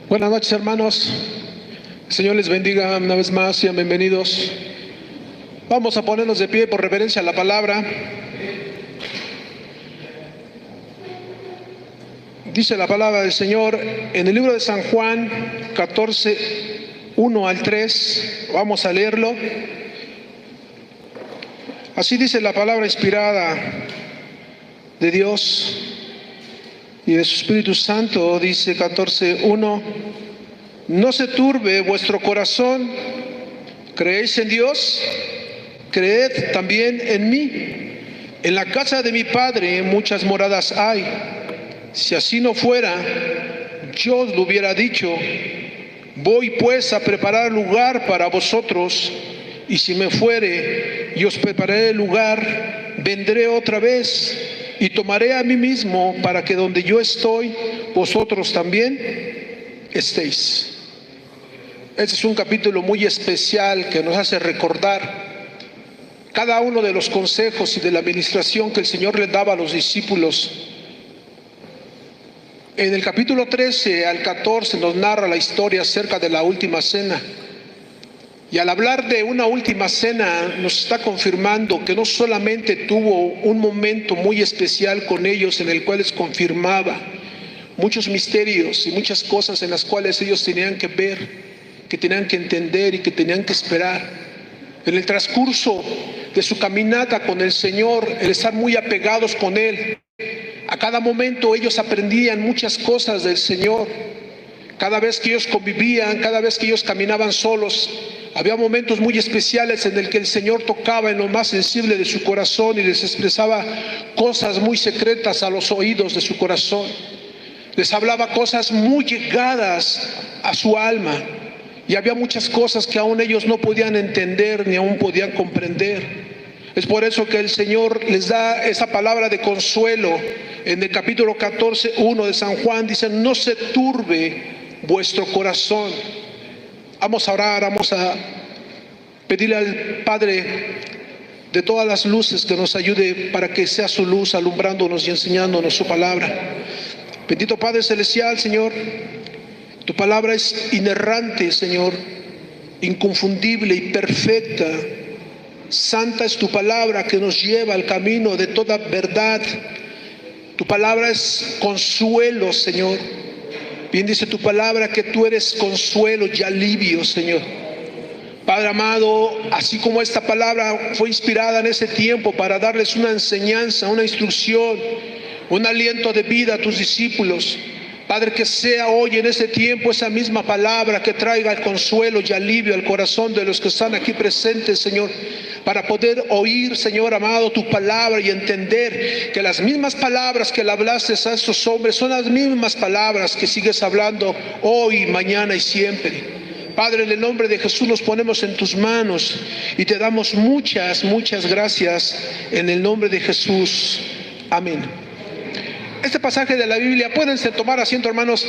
Buenas noches, hermanos. El Señor les bendiga una vez más, sean bienvenidos. Vamos a ponernos de pie por reverencia a la palabra. Dice la palabra del Señor en el libro de San Juan 14, 1 al 3. Vamos a leerlo. Así dice la palabra inspirada de Dios y de su Espíritu Santo. Dice 14:1: no se turbe vuestro corazón, creéis en Dios, creed también en mí. En la casa de mi Padre muchas moradas hay. Si así no fuera, yo os lo hubiera dicho. Voy pues a preparar lugar para vosotros, y si me fuere y os prepararé el lugar, vendré otra vez y tomaré a mí mismo, para que donde yo estoy, vosotros también estéis. Este es un capítulo muy especial que nos hace recordar cada uno de los consejos y de la administración que el Señor le daba a los discípulos. En el capítulo 13 al 14 nos narra la historia acerca de la última cena. Y al hablar de una última cena nos está confirmando que no solamente tuvo un momento muy especial con ellos en el cual les confirmaba muchos misterios y muchas cosas en las cuales ellos tenían que ver, que tenían que entender y que tenían que esperar. En el transcurso de su caminata con el Señor, el estar muy apegados con Él, a cada momento ellos aprendían muchas cosas del Señor. Cada vez que ellos convivían, cada vez que ellos caminaban solos, había momentos muy especiales en el que el Señor tocaba en lo más sensible de su corazón y les expresaba cosas muy secretas a los oídos de su corazón. Les hablaba cosas muy llegadas a su alma. Y había muchas cosas que aún ellos no podían entender ni aún podían comprender. Es por eso que el Señor les da esa palabra de consuelo. En el capítulo 14, 1 de San Juan dice: no se turbe vuestro corazón. Vamos a orar, vamos a pedirle al Padre de todas las luces que nos ayude para que sea su luz alumbrándonos y enseñándonos su palabra. Bendito Padre Celestial, Señor, tu palabra es inerrante, Señor, inconfundible y perfecta. Santa es tu palabra que nos lleva al camino de toda verdad. Tu palabra es consuelo, Señor. Bien dice tu palabra que tú eres consuelo y alivio, Señor. Padre amado, así como esta palabra fue inspirada en ese tiempo para darles una enseñanza, una instrucción, un aliento de vida a tus discípulos, Padre, que sea hoy en este tiempo esa misma palabra que traiga el consuelo y alivio al corazón de los que están aquí presentes, Señor, para poder oír, Señor amado, tu palabra y entender que las mismas palabras que le hablaste a estos hombres son las mismas palabras que sigues hablando hoy, mañana y siempre. Padre, en el nombre de Jesús nos ponemos en tus manos y te damos muchas gracias en el nombre de Jesús. Amén. Este pasaje de la Biblia, pueden tomar asiento, hermanos.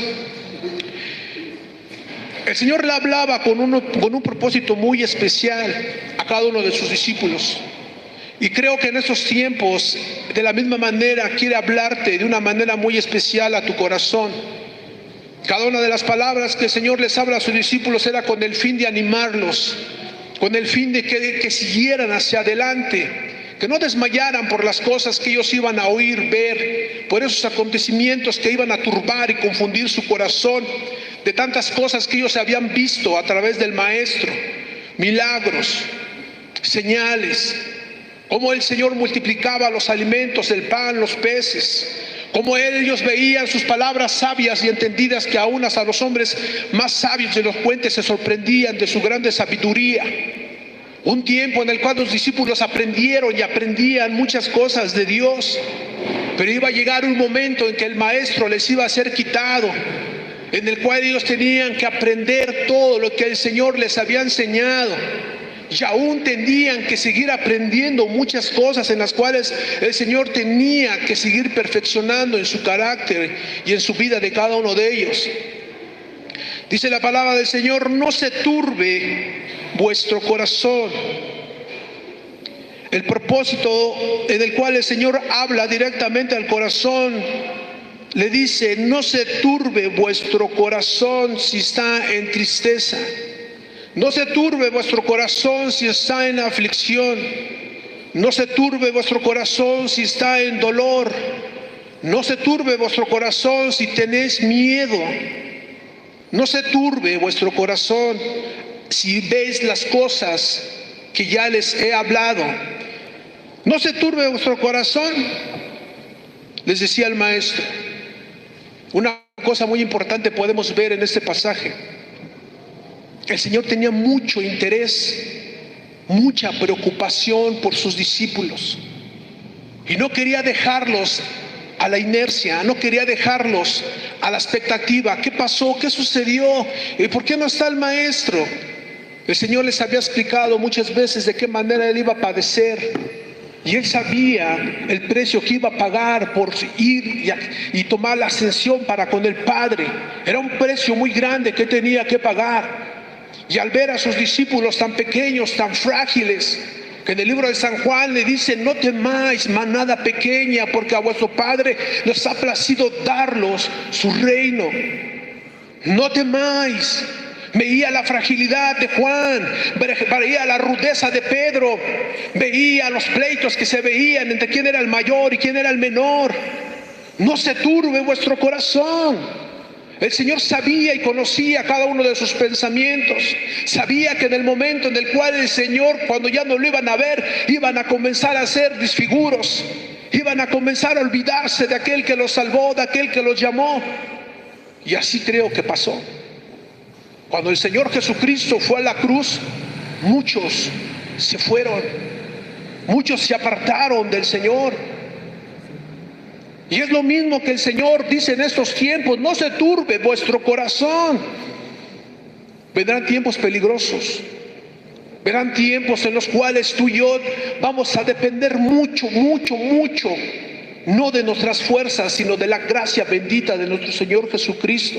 El Señor le hablaba con un propósito muy especial a cada uno de sus discípulos. Y creo que en estos tiempos, de la misma manera, quiere hablarte de una manera muy especial a tu corazón. Cada una de las palabras que el Señor les habla a sus discípulos era con el fin de animarlos, con el fin de que siguieran hacia adelante, que no desmayaran por las cosas que ellos iban a oír, ver, por esos acontecimientos que iban a turbar y confundir su corazón, de tantas cosas que ellos habían visto a través del Maestro, milagros, señales, cómo el Señor multiplicaba los alimentos, el pan, los peces, cómo ellos veían sus palabras sabias y entendidas, que aún hasta los hombres más sabios y elocuentes se sorprendían de su grande sabiduría. Un tiempo en el cual los discípulos aprendieron y aprendían muchas cosas de Dios, pero iba a llegar un momento en que el Maestro les iba a ser quitado, en el cual ellos tenían que aprender todo lo que el Señor les había enseñado, y aún tenían que seguir aprendiendo muchas cosas en las cuales el Señor tenía que seguir perfeccionando en su carácter y en su vida de cada uno de ellos. Dice la palabra del Señor: no se turbe vuestro corazón. El propósito en el cual el Señor habla directamente al corazón le dice: no se turbe vuestro corazón si está en tristeza. No se turbe vuestro corazón si está en aflicción. No se turbe vuestro corazón si está en dolor. No se turbe vuestro corazón si tenéis miedo. No se turbe vuestro corazón si veis las cosas que ya les he hablado. No se turbe vuestro corazón. Les decía el maestro, una cosa muy importante podemos ver en este pasaje. El Señor tenía mucho interés, mucha preocupación por sus discípulos, y no quería dejarlos a la inercia, no quería dejarlos a la expectativa. ¿Qué pasó? ¿Qué sucedió? ¿Por qué no está el maestro? El Señor les había explicado muchas veces de qué manera Él iba a padecer, y Él sabía el precio que iba a pagar por ir y tomar la ascensión para con el Padre. Era un precio muy grande que tenía que pagar. Y al ver a sus discípulos tan pequeños, tan frágiles, que en el libro de San Juan le dice: no temáis, manada pequeña, porque a vuestro Padre nos ha placido darlos su reino. No temáis. Veía la fragilidad de Juan, veía la rudeza de Pedro, veía los pleitos que se veían entre quién era el mayor y quién era el menor. No se turbe vuestro corazón. El Señor sabía y conocía cada uno de sus pensamientos. Sabía que en el momento en el cual el Señor, cuando ya no lo iban a ver, iban a comenzar a hacer disfiguros, iban a comenzar a olvidarse de aquel que los salvó, de aquel que los llamó. Y así creo que pasó. Cuando el Señor Jesucristo fue a la cruz, muchos se fueron, muchos se apartaron del Señor. Y es lo mismo que el Señor dice en estos tiempos: no se turbe vuestro corazón. Vendrán tiempos peligrosos, vendrán tiempos en los cuales tú y yo vamos a depender mucho, no de nuestras fuerzas, sino de la gracia bendita de nuestro Señor Jesucristo.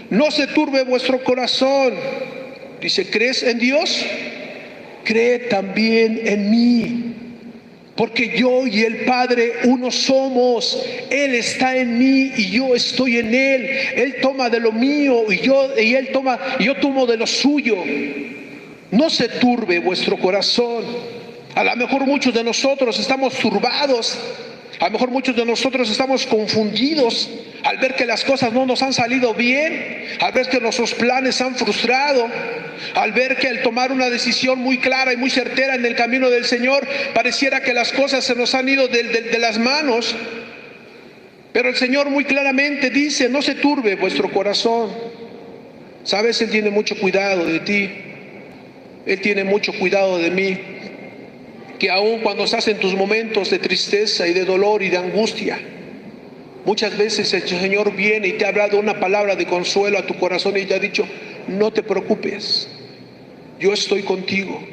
No se turbe vuestro corazón. Dice: ¿crees en Dios? Cree también en mí. Porque yo y el Padre uno somos. Él está en mí y yo estoy en Él. Él toma de lo mío y yo tomo de lo suyo. No se turbe vuestro corazón. A lo mejor muchos de nosotros estamos turbados. A lo mejor muchos de nosotros estamos confundidos al ver que las cosas no nos han salido bien, al ver que nuestros planes se han frustrado, al ver que al tomar una decisión muy clara y muy certera en el camino del Señor, pareciera que las cosas se nos han ido de las manos. Pero el Señor muy claramente dice: no se turbe vuestro corazón. Sabes, Él tiene mucho cuidado de ti, Él tiene mucho cuidado de mí. Que aun cuando estás en tus momentos de tristeza y de dolor y de angustia, muchas veces el Señor viene y te ha hablado una palabra de consuelo a tu corazón y te ha dicho: no te preocupes, yo estoy contigo.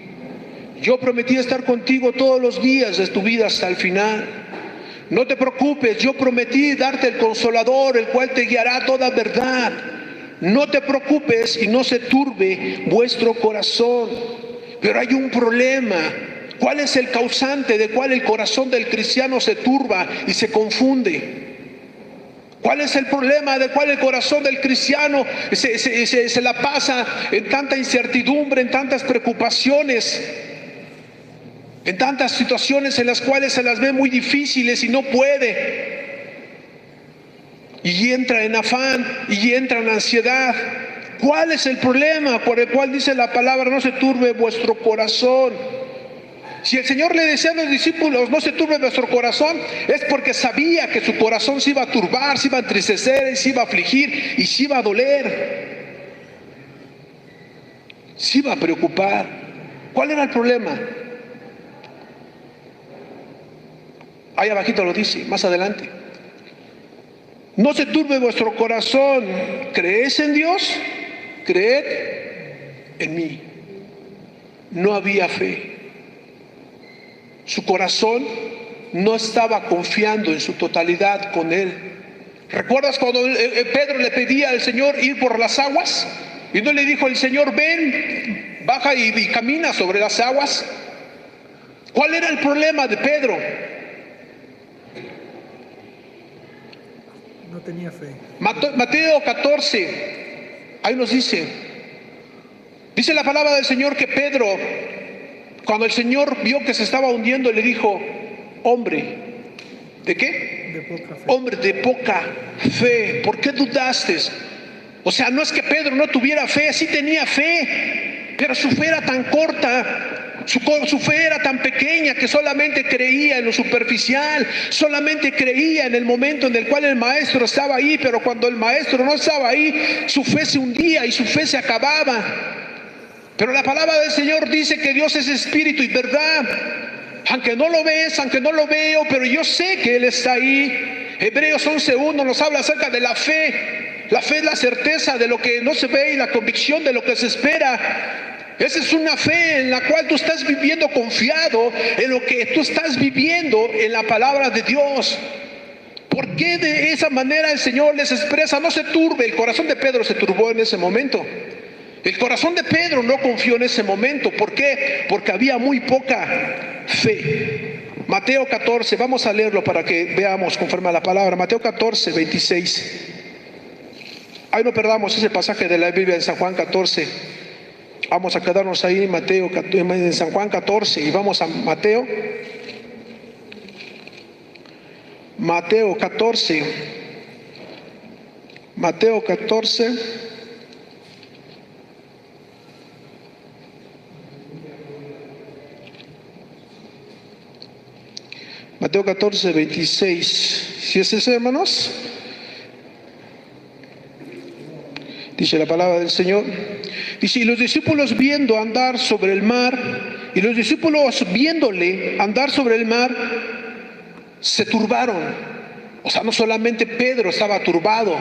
Yo prometí estar contigo todos los días de tu vida hasta el final. No te preocupes, yo prometí darte el Consolador, el cual te guiará a toda verdad. No te preocupes y no se turbe vuestro corazón. Pero hay un problema. ¿Cuál es el causante de cuál el corazón del cristiano se turba y se confunde? ¿Cuál es el problema de cuál el corazón del cristiano se la pasa en tanta incertidumbre, en tantas preocupaciones, en tantas situaciones en las cuales se las ve muy difíciles y no puede? Y entra en afán y entra en ansiedad. ¿Cuál es el problema por el cual dice la palabra: no se turbe vuestro corazón? Si el Señor le decía a los discípulos: no se turbe vuestro corazón, es porque sabía que su corazón se iba a turbar, se iba a entristecer, se iba a afligir y se iba a doler, se iba a preocupar. ¿Cuál era el problema? Ahí abajito lo dice, más adelante: no se turbe vuestro corazón. ¿Creéis en Dios? Creed en mí. No había fe. Su corazón no estaba confiando en su totalidad con Él. ¿Recuerdas cuando Pedro le pedía al Señor ir por las aguas? Y no le dijo el Señor: ven, baja y camina sobre las aguas. ¿Cuál era el problema de Pedro? No tenía fe. Mateo 14, ahí nos dice la palabra del Señor que Pedro, cuando el Señor vio que se estaba hundiendo, le dijo: hombre, ¿de qué? De poca fe. Hombre de poca fe, ¿por qué dudaste? O sea, no es que Pedro no tuviera fe, sí tenía fe, pero su fe era tan corta, su fe era tan pequeña que solamente creía en lo superficial, solamente creía en el momento en el cual el maestro estaba ahí, pero cuando el maestro no estaba ahí, su fe se hundía y su fe se acababa. Pero la palabra del Señor dice que Dios es espíritu y verdad. Aunque no lo ves, aunque no lo veo, pero yo sé que Él está ahí. Hebreos 11:1 nos habla acerca de la fe. La fe es la certeza de lo que no se ve y la convicción de lo que se espera. Esa es una fe en la cual tú estás viviendo confiado en lo que tú estás viviendo en la palabra de Dios. ¿Por qué de esa manera el Señor les expresa? No se turbe. El corazón de Pedro se turbó en ese momento. El corazón de Pedro no confió en ese momento. ¿Por qué? Porque había muy poca fe. Mateo 14, vamos a leerlo para que veamos conforme a la palabra. Mateo 14, 26. Ahí no perdamos ese pasaje de la Biblia en San Juan 14. Vamos a quedarnos ahí en San Juan 14 y vamos a Mateo. Mateo 14. Mateo 14. Mateo 14, 26. ¿Sí es ese, hermanos? Dice la palabra del Señor. Dice: y los discípulos viendo andar sobre el mar, y los discípulos viéndole andar sobre el mar, se turbaron. O sea, no solamente Pedro estaba turbado,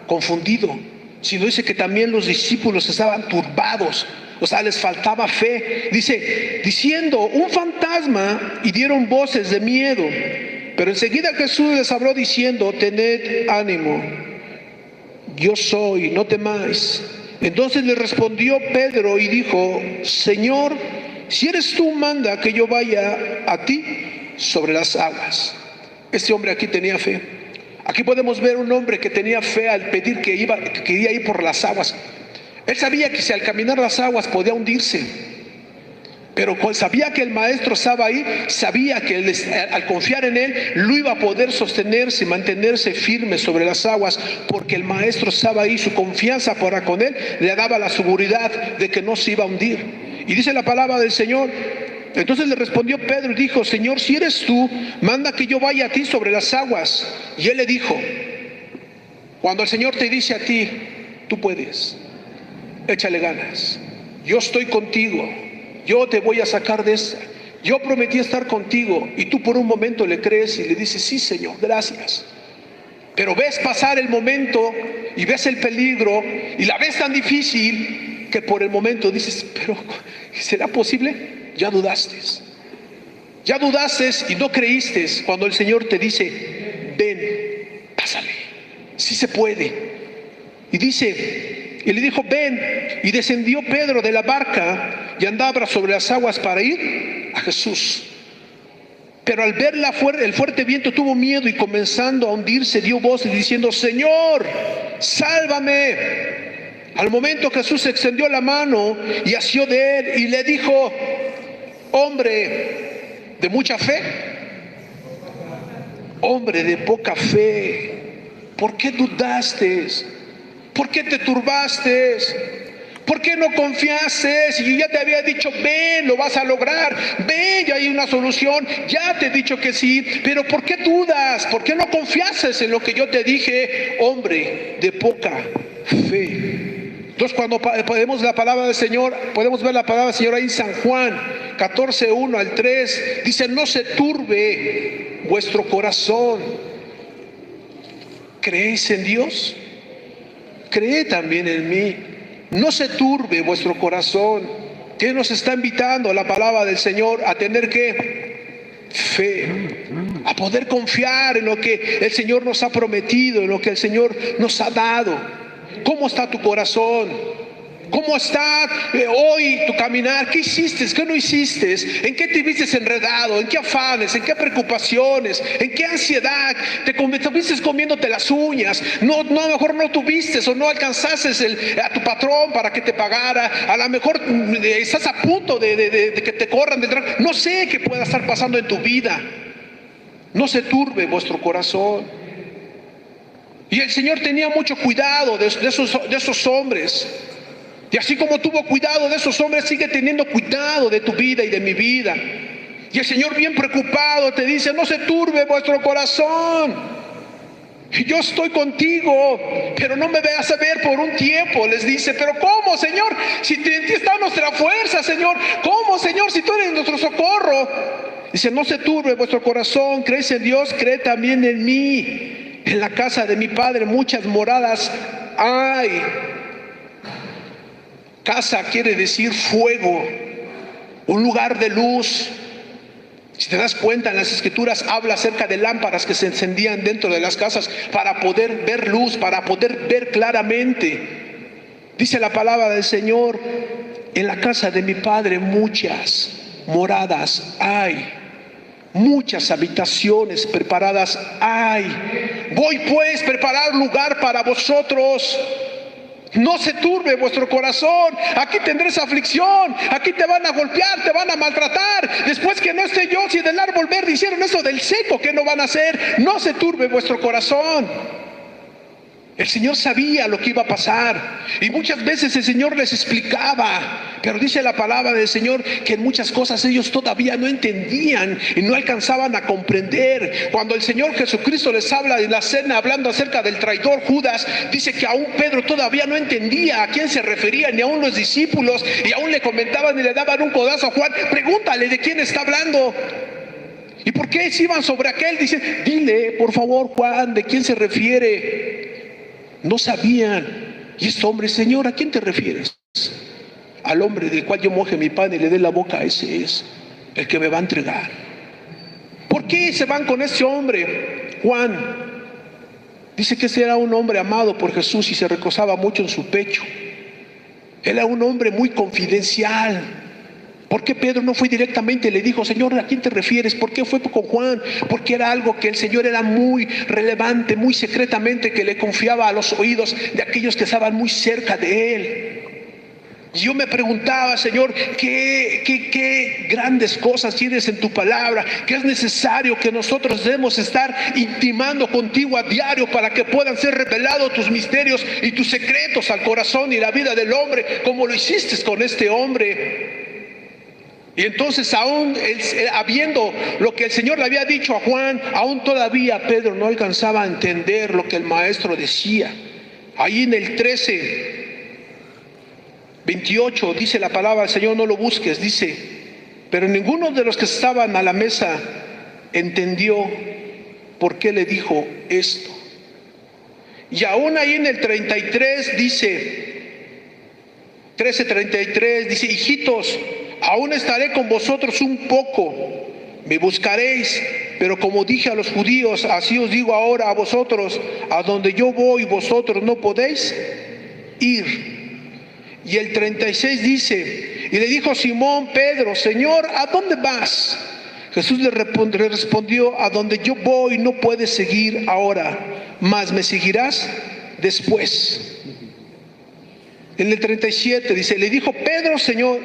confundido, sino dice que también los discípulos estaban turbados. O sea, les faltaba fe. Dice, diciendo: un fantasma, y dieron voces de miedo. Pero enseguida Jesús les habló diciendo: tened ánimo, yo soy, no temáis. Entonces le respondió Pedro y dijo: Señor, si eres tú, manda que yo vaya a ti sobre las aguas. Este hombre aquí tenía fe. Aquí podemos ver un hombre que tenía fe al pedir que quería ir por las aguas. Él sabía que si al caminar las aguas podía hundirse, pero sabía que el maestro estaba ahí, sabía que al confiar en él lo iba a poder sostenerse y mantenerse firme sobre las aguas, porque el maestro estaba ahí. Su confianza para con él le daba la seguridad de que no se iba a hundir. Y dice la palabra del Señor: entonces le respondió Pedro y dijo: Señor, si eres tú, manda que yo vaya a ti sobre las aguas. Y él le dijo: cuando el Señor te dice a ti, tú puedes, échale ganas, yo estoy contigo, yo te voy a sacar de esta, yo prometí estar contigo. Y tú por un momento le crees y le dices: sí, Señor, gracias. Pero ves pasar el momento y ves el peligro y la ves tan difícil que por el momento dices: pero ¿será posible? Ya dudaste y no creíste cuando el Señor te dice: ven, pásale, sí se puede. Y dice, y le dijo: ven. Y descendió Pedro de la barca y andaba sobre las aguas para ir a Jesús. Pero al ver el fuerte viento tuvo miedo, y comenzando a hundirse dio voces diciendo: Señor, sálvame. Al momento Jesús extendió la mano y asió de él y le dijo: hombre de mucha fe, hombre de poca fe, ¿por qué dudaste? ¿Por qué te turbaste? ¿Por qué no confiaste? Si yo ya te había dicho: ven, lo vas a lograr, ven, ya hay una solución, ya te he dicho que sí. Pero ¿por qué dudas? ¿Por qué no confiaste en lo que yo te dije? Hombre de poca fe. Entonces, cuando podemos la palabra del Señor, podemos ver la palabra del Señor ahí en San Juan 14, 1 al 3, dice: no se turbe vuestro corazón. ¿Creéis en Dios? Cree también en mí. No se turbe vuestro corazón. ¿Qué nos está invitando la palabra del Señor? A tener ¿qué? Fe, a poder confiar en lo que el Señor nos ha prometido, en lo que el Señor nos ha dado. ¿Cómo está tu corazón? ¿Cómo está hoy tu caminar? ¿Qué hiciste? ¿Qué no hiciste? ¿En qué te viste enredado? ¿En qué afanes? ¿En qué preocupaciones? ¿En qué ansiedad? ¿Te viste comiéndote las uñas? No, a lo mejor no tuviste o no alcanzaste a tu patrón para que te pagara. A lo mejor estás a punto de que te corran del trabajo. No sé qué pueda estar pasando en tu vida. No se turbe vuestro corazón. Y el Señor tenía mucho cuidado de esos hombres. Y así como tuvo cuidado de esos hombres, sigue teniendo cuidado de tu vida y de mi vida. Y el Señor, bien preocupado, te dice: no se turbe vuestro corazón. Yo estoy contigo, pero no me veas a ver por un tiempo. Les dice: pero ¿cómo, Señor? Si en ti está nuestra fuerza, Señor. ¿Cómo, Señor? Si tú eres nuestro socorro. Dice: no se turbe vuestro corazón. Creéis en Dios, creed también en mí. En la casa de mi Padre muchas moradas hay. Casa quiere decir fuego, un lugar de luz. Si te das cuenta, en las Escrituras habla acerca de lámparas que se encendían dentro de las casas para poder ver luz, para poder ver claramente. Dice la palabra del Señor: en la casa de mi Padre muchas moradas hay, muchas habitaciones preparadas hay. Voy pues a preparar lugar para vosotros. No se turbe vuestro corazón. Aquí tendréis aflicción, aquí te van a golpear, te van a maltratar. Después que no esté yo, si del árbol verde hicieron eso del seco, ¿qué no van a hacer? No se turbe vuestro corazón. El Señor sabía lo que iba a pasar, y muchas veces el Señor les explicaba, pero dice la palabra del Señor que en muchas cosas ellos todavía no entendían y no alcanzaban a comprender. Cuando el Señor Jesucristo les habla en la cena, hablando acerca del traidor Judas, dice que aún Pedro todavía no entendía a quién se refería, ni aún los discípulos, y aún le comentaban y le daban un codazo a Juan: pregúntale de quién está hablando. ¿Y por qué se iban sobre aquel? Dice: dile, por favor, Juan, de quién se refiere. No sabían. Y este hombre: Señor, ¿a quién te refieres? Al hombre del cual yo moje mi pan y le dé la boca, ese es el que me va a entregar. ¿Por qué se van con ese hombre? Juan dice que ese era un hombre amado por Jesús y se recostaba mucho en su pecho. Él era un hombre muy confidencial. ¿Por qué Pedro no fue directamente y le dijo: Señor, ¿a quién te refieres? ¿Por qué fue con Juan? Porque era algo que el Señor era muy relevante, muy secretamente, que le confiaba a los oídos de aquellos que estaban muy cerca de él. Y yo me preguntaba: Señor, ¿qué grandes cosas tienes en tu palabra? Que es necesario que nosotros debemos estar intimando contigo a diario para que puedan ser revelados tus misterios y tus secretos al corazón y la vida del hombre, como lo hiciste con este hombre. Y entonces, aún habiendo lo que el Señor le había dicho a Juan, aún todavía Pedro no alcanzaba a entender lo que el maestro decía. Ahí en el 13:28 dice la palabra del Señor: no lo busques, dice: pero ninguno de los que estaban a la mesa entendió por qué le dijo esto. Y aún ahí en el 33 dice, 13:33 dice: hijitos, aún estaré con vosotros un poco, me buscaréis, pero como dije a los judíos, así os digo ahora a vosotros: a donde yo voy, vosotros no podéis ir. Y el 36 dice: y le dijo Simón Pedro: Señor, ¿a dónde vas? Jesús le respondió: a donde yo voy no puedes seguir ahora, mas me seguirás después. En el 37 dice: le dijo Pedro, Señor,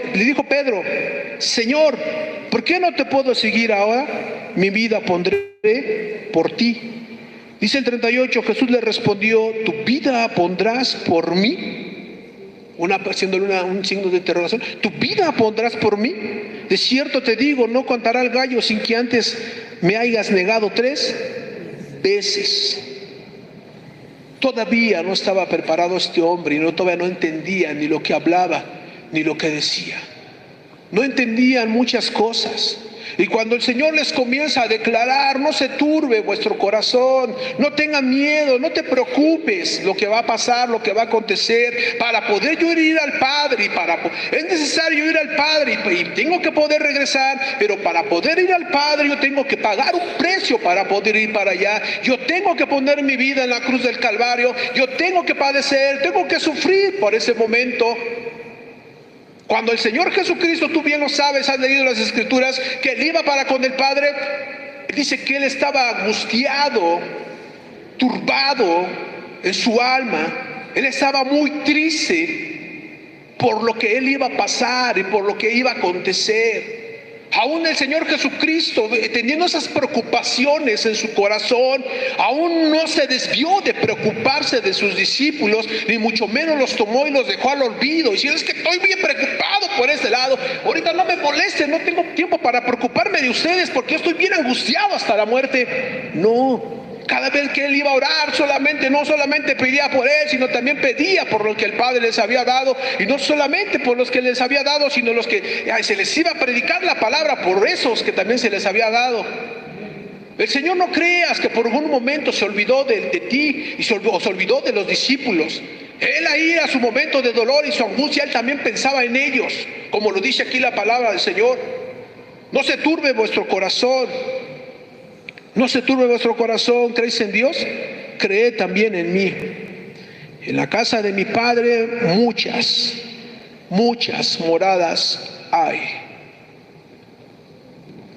¿por qué no te puedo seguir ahora? Mi vida pondré por ti. Dice el 38, Jesús le respondió: ¿tu vida pondrás por mí? Haciéndole un signo de interrogación. ¿Tu vida pondrás por mí? De cierto te digo, no cantará el gallo sin que antes me hayas negado 3 veces. Todavía no estaba preparado este hombre, y todavía no entendía ni lo que hablaba ni lo que decía. No entendían muchas cosas. Y cuando el Señor les comienza a declarar: no se turbe vuestro corazón, no tengan miedo, no te preocupes lo que va a pasar, lo que va a acontecer, para poder yo ir al Padre, es necesario ir al Padre, y tengo que poder regresar, pero para poder ir al Padre yo tengo que pagar un precio para poder ir para allá. Yo tengo que poner mi vida en la cruz del Calvario, yo tengo que padecer, tengo que sufrir por ese momento. Cuando el Señor Jesucristo, tú bien lo sabes, has leído las Escrituras, que Él iba para con el Padre, dice que Él estaba angustiado, turbado en su alma. Él estaba muy triste por lo que Él iba a pasar y por lo que iba a acontecer. Aún el Señor Jesucristo, teniendo esas preocupaciones en su corazón, aún no se desvió de preocuparse de sus discípulos, ni mucho menos los tomó y los dejó al olvido. Y si es que estoy bien preocupado por ese lado, ahorita no me molesten, no tengo tiempo para preocuparme de ustedes porque yo estoy bien angustiado hasta la muerte. No. Cada vez que Él iba a orar, no solamente pedía por Él, sino también pedía por lo que el Padre les había dado. Y no solamente por los que les había dado, sino los que se les iba a predicar la palabra, por esos que también se les había dado. El Señor, no creas que por un momento se olvidó de ti o se olvidó de los discípulos. Él ahí, a su momento de dolor y su angustia, Él también pensaba en ellos, como lo dice aquí la palabra del Señor. No se turbe vuestro corazón. No se turbe vuestro corazón, ¿creéis en Dios? Creed también en mí. En la casa de mi Padre muchas moradas hay.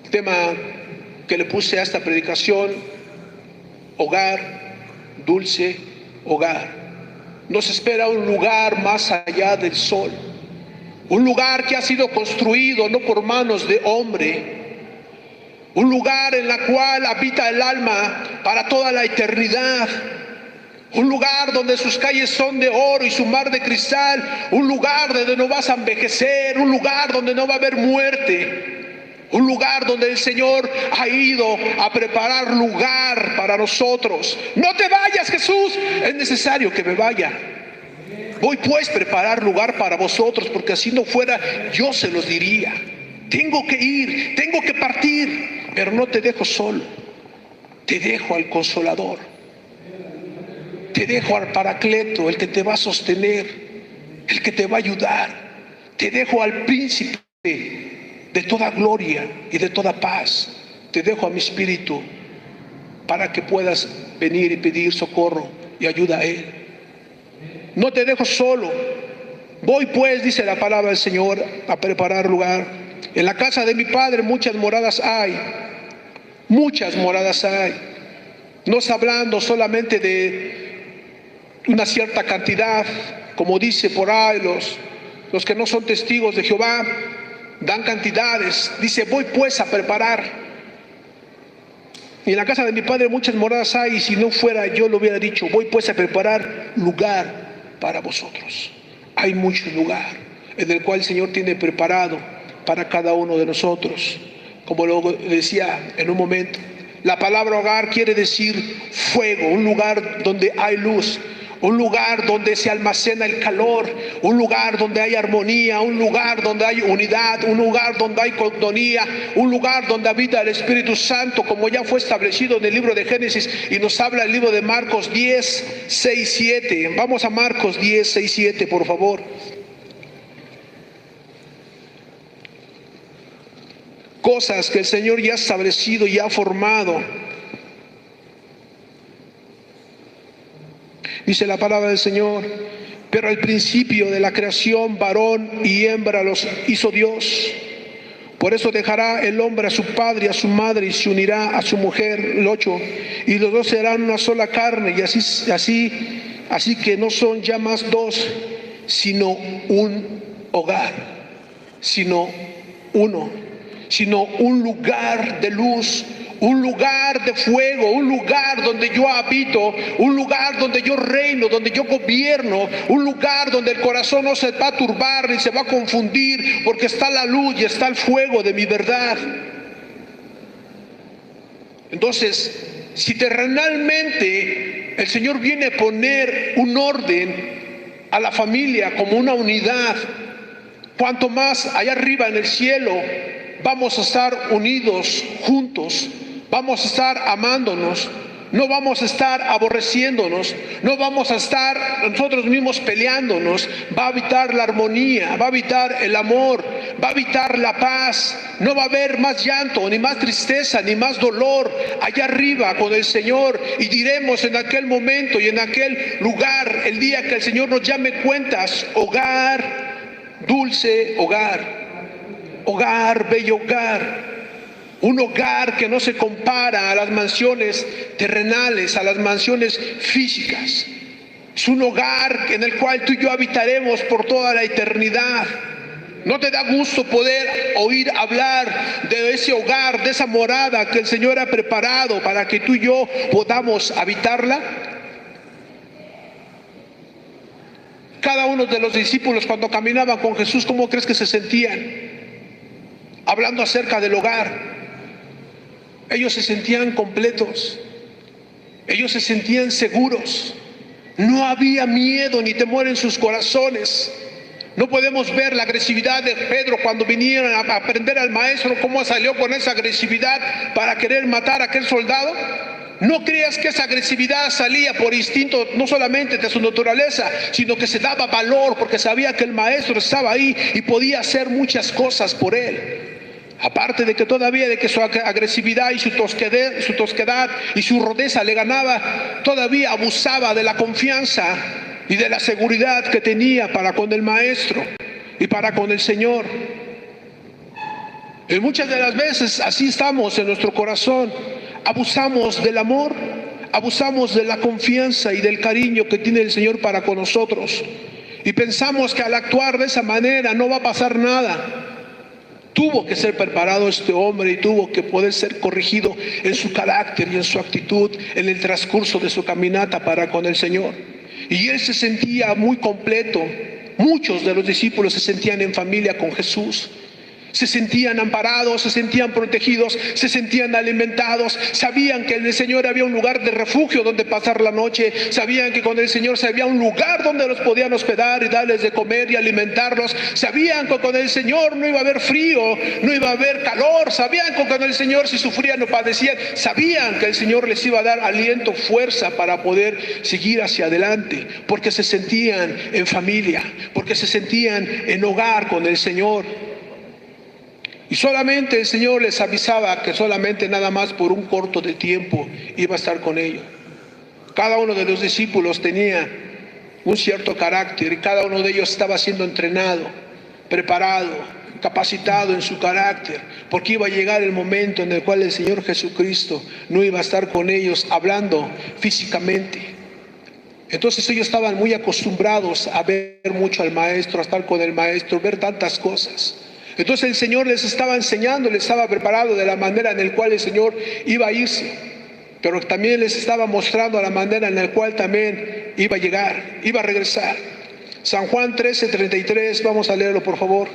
El tema que le puse a esta predicación: hogar, dulce hogar. Nos espera un lugar más allá del sol. Un lugar que ha sido construido no por manos de hombre. Un lugar en el cual habita el alma para toda la eternidad. Un lugar donde sus calles son de oro y su mar de cristal. Un lugar donde no vas a envejecer. Un lugar donde no va a haber muerte. Un lugar donde el Señor ha ido a preparar lugar para nosotros. No te vayas, Jesús, es necesario que me vaya. Voy pues a preparar lugar para vosotros, porque así no fuera, yo se los diría. Tengo que ir, tengo que partir, pero no te dejo solo. Te dejo al Consolador. Te dejo al Paracleto, el que te va a sostener, el que te va a ayudar. Te dejo al Príncipe de toda gloria y de toda paz. Te dejo a mi Espíritu para que puedas venir y pedir socorro y ayuda a Él. No te dejo solo. Voy pues, dice la palabra del Señor, a preparar lugar. En la casa de mi Padre muchas moradas hay. Muchas moradas hay. No está hablando solamente de una cierta cantidad, como dice por ahí los que no son testigos de Jehová, dan cantidades. Dice, voy pues a preparar. Y en la casa de mi Padre muchas moradas hay, y si no fuera, yo lo hubiera dicho, voy pues a preparar lugar para vosotros. Hay mucho lugar en el cual el Señor tiene preparado para cada uno de nosotros. Como lo decía en un momento, la palabra hogar quiere decir fuego, un lugar donde hay luz, un lugar donde se almacena el calor, un lugar donde hay armonía, un lugar donde hay unidad, un lugar donde hay coinonía, un lugar donde habita el Espíritu Santo, como ya fue establecido en el libro de Génesis y nos habla el libro de Marcos 10, 6, 7. Vamos a Marcos 10, 6, 7, por favor. Cosas que el Señor ya ha establecido y ha formado. Dice la palabra del Señor: pero al principio de la creación, varón y hembra los hizo Dios. Por eso dejará el hombre a su padre y a su madre y se unirá a su mujer, el 8, y los dos serán una sola carne. Y así que no son ya más dos, sino un hogar, sino uno. Sino un lugar de luz, un lugar de fuego, un lugar donde yo habito, un lugar donde yo reino, donde yo gobierno, un lugar donde el corazón no se va a turbar ni se va a confundir, porque está la luz y está el fuego de mi verdad. Entonces, si terrenalmente el Señor viene a poner un orden a la familia como una unidad, cuanto más allá arriba en el cielo vamos a estar unidos, juntos, vamos a estar amándonos, no vamos a estar aborreciéndonos, no vamos a estar nosotros mismos peleándonos. Va a habitar la armonía, va a habitar el amor, va a habitar la paz. No va a haber más llanto, ni más tristeza, ni más dolor allá arriba con el Señor. Y diremos en aquel momento y en aquel lugar, el día que el Señor nos llame cuentas: hogar, dulce hogar, hogar, bello hogar. Un hogar que no se compara a las mansiones terrenales, a las mansiones físicas. Es un hogar en el cual tú y yo habitaremos por toda la eternidad. ¿No te da gusto poder oír hablar de ese hogar, de esa morada que el Señor ha preparado para que tú y yo podamos habitarla? Cada uno de los discípulos cuando caminaban con Jesús, ¿cómo crees que se sentían? Hablando acerca del hogar. Ellos se sentían completos, ellos se sentían seguros, no había miedo ni temor en sus corazones. No podemos ver la agresividad de Pedro cuando vinieron a aprender al maestro, cómo salió con esa agresividad para querer matar a aquel soldado. No creas que esa agresividad salía por instinto, no solamente de su naturaleza, sino que se daba valor porque sabía que el maestro estaba ahí y podía hacer muchas cosas por él. Aparte de que todavía de que su agresividad y su tosquedad y su rudeza le ganaba, todavía abusaba de la confianza y de la seguridad que tenía para con el maestro y para con el Señor. Y muchas de las veces así estamos en nuestro corazón. Abusamos del amor, abusamos de la confianza y del cariño que tiene el Señor para con nosotros. Y pensamos que al actuar de esa manera no va a pasar nada. Tuvo que ser preparado este hombre y tuvo que poder ser corregido en su carácter y en su actitud en el transcurso de su caminata para con el Señor. Y él se sentía muy completo. Muchos de los discípulos se sentían en familia con Jesús. Se sentían amparados, se sentían protegidos, se sentían alimentados. Sabían que en el Señor había un lugar de refugio donde pasar la noche. Sabían que con el Señor había un lugar donde los podían hospedar y darles de comer y alimentarlos. Sabían que con el Señor no iba a haber frío, no iba a haber calor. Sabían que con el Señor si sufrían o padecían. Sabían que el Señor les iba a dar aliento, fuerza para poder seguir hacia adelante. Porque se sentían en familia, porque se sentían en hogar con el Señor. Y solamente el Señor les avisaba que solamente nada más por un corto de tiempo iba a estar con ellos. Cada uno de los discípulos tenía un cierto carácter y cada uno de ellos estaba siendo entrenado, preparado, capacitado en su carácter, porque iba a llegar el momento en el cual el Señor Jesucristo no iba a estar con ellos hablando físicamente. Entonces ellos estaban muy acostumbrados a ver mucho al maestro, a estar con el maestro, ver tantas cosas. Entonces el Señor les estaba enseñando, les estaba preparando de la manera en la cual el Señor iba a irse, pero también les estaba mostrando la manera en la cual también iba a llegar, iba a regresar. San Juan 13:33, vamos a leerlo por favor.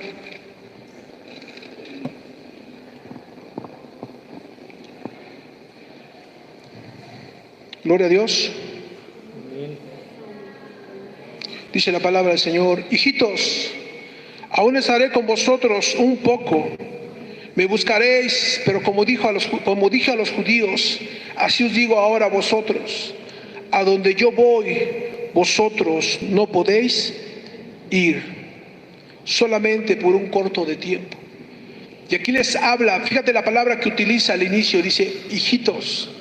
Gloria a Dios. Dice la palabra del Señor: hijitos, aún estaré con vosotros un poco, me buscaréis, pero como dije a los judíos, así os digo ahora a vosotros, a donde yo voy, vosotros no podéis ir, solamente por un corto de tiempo. Y aquí les habla, fíjate la palabra que utiliza al inicio, dice hijitos.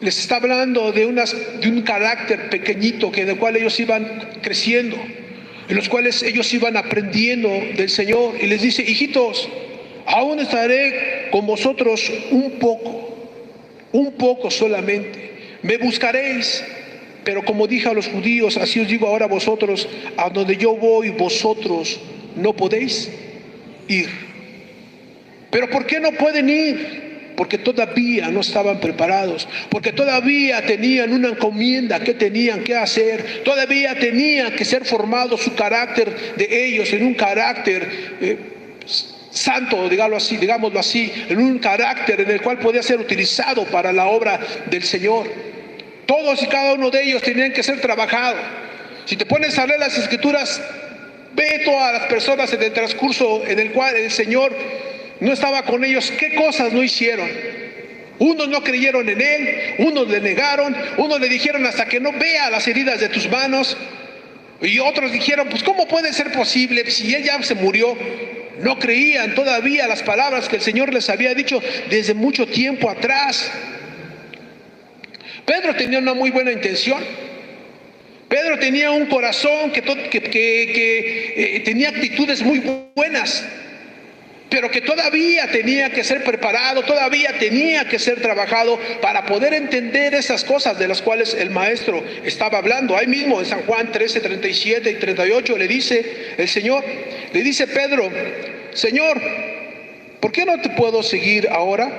Les está hablando de un carácter pequeñito en el cual ellos iban creciendo, en los cuales ellos iban aprendiendo del Señor. Y les dice: hijitos, aún estaré con vosotros un poco solamente. Me buscaréis, pero como dije a los judíos, así os digo ahora a vosotros, a donde yo voy, vosotros no podéis ir. ¿Pero por qué no pueden ir? Porque todavía no estaban preparados, porque todavía tenían una encomienda que tenían que hacer, todavía tenía que ser formado su carácter de ellos en un carácter santo, digámoslo así, en un carácter en el cual podía ser utilizado para la obra del Señor. Todos y cada uno de ellos tenían que ser trabajados. Si te pones a leer las Escrituras, ve todas las personas en el transcurso en el cual el Señor no estaba con ellos, qué cosas no hicieron. Unos no creyeron en Él, unos le negaron, unos le dijeron hasta que no vea las heridas de tus manos, y otros dijeron, pues ¿cómo puede ser posible si Él ya se murió? No creían todavía las palabras que el Señor les había dicho desde mucho tiempo atrás. Pedro tenía una muy buena intención. Pedro tenía un corazón que tenía actitudes muy buenas, pero que todavía tenía que ser preparado, todavía tenía que ser trabajado para poder entender esas cosas de las cuales el maestro estaba hablando. Ahí mismo en San Juan 13, 37 y 38 le dice el Señor, le dice Pedro: Señor, ¿por qué no te puedo seguir ahora?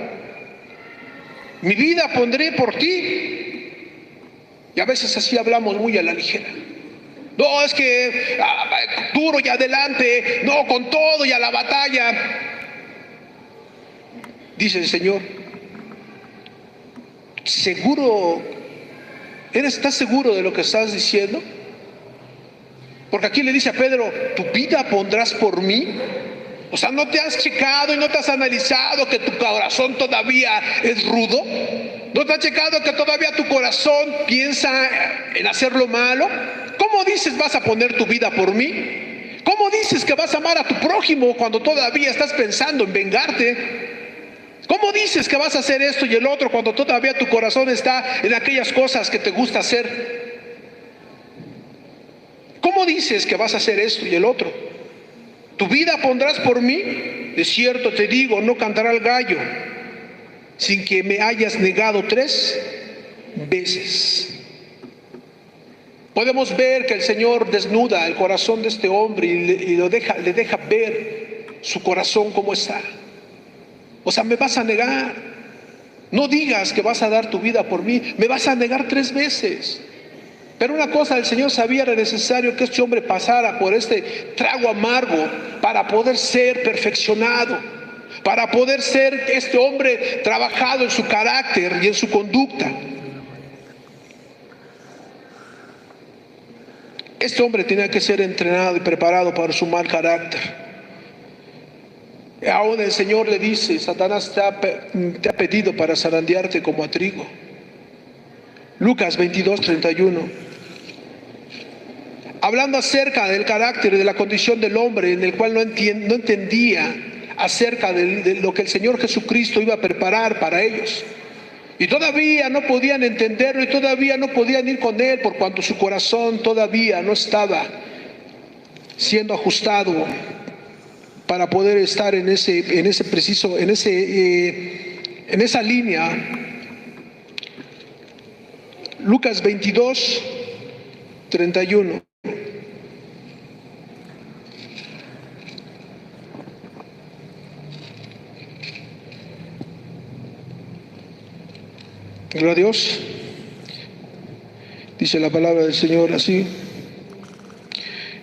Mi vida pondré por ti. Y a veces así hablamos muy a la ligera. No, es que duro y adelante, no, con todo y a la batalla. Dice el Señor: ¿seguro? ¿Estás seguro de lo que estás diciendo? Porque aquí le dice a Pedro: ¿tu vida pondrás por mí? O sea, ¿no te has checado y no te has analizado que tu corazón todavía es rudo? ¿No te has checado que todavía tu corazón piensa en hacer lo malo? ¿Cómo dices vas a poner tu vida por mí? ¿Cómo dices que vas a amar a tu prójimo cuando todavía estás pensando en vengarte? ¿Cómo dices que vas a hacer esto y el otro cuando todavía tu corazón está en aquellas cosas que te gusta hacer? ¿Cómo dices que vas a hacer esto y el otro? ¿Tu vida pondrás por mí? De cierto te digo, no cantará el gallo sin que me hayas negado 3 veces. Podemos ver que el Señor desnuda el corazón de este hombre y le deja ver su corazón cómo está. O sea, me vas a negar. No digas que vas a dar tu vida por mí, me vas a negar 3 veces. Pero una cosa el Señor sabía: era necesario que este hombre pasara por este trago amargo para poder ser perfeccionado, para poder ser este hombre trabajado en su carácter y en su conducta. Este hombre tenía que ser entrenado y preparado para su mal carácter. Aún el Señor le dice: Satanás te ha pedido para zarandearte como a trigo. Lucas 22, 31. Hablando acerca del carácter y de la condición del hombre, en el cual no entendía acerca de lo que el Señor Jesucristo iba a preparar para ellos. Y todavía no podían entenderlo y todavía no podían ir con Él, por cuanto su corazón todavía no estaba siendo ajustado para poder estar en esa línea. Lucas 22, 31. Gloria a Dios. Dice la palabra del Señor así.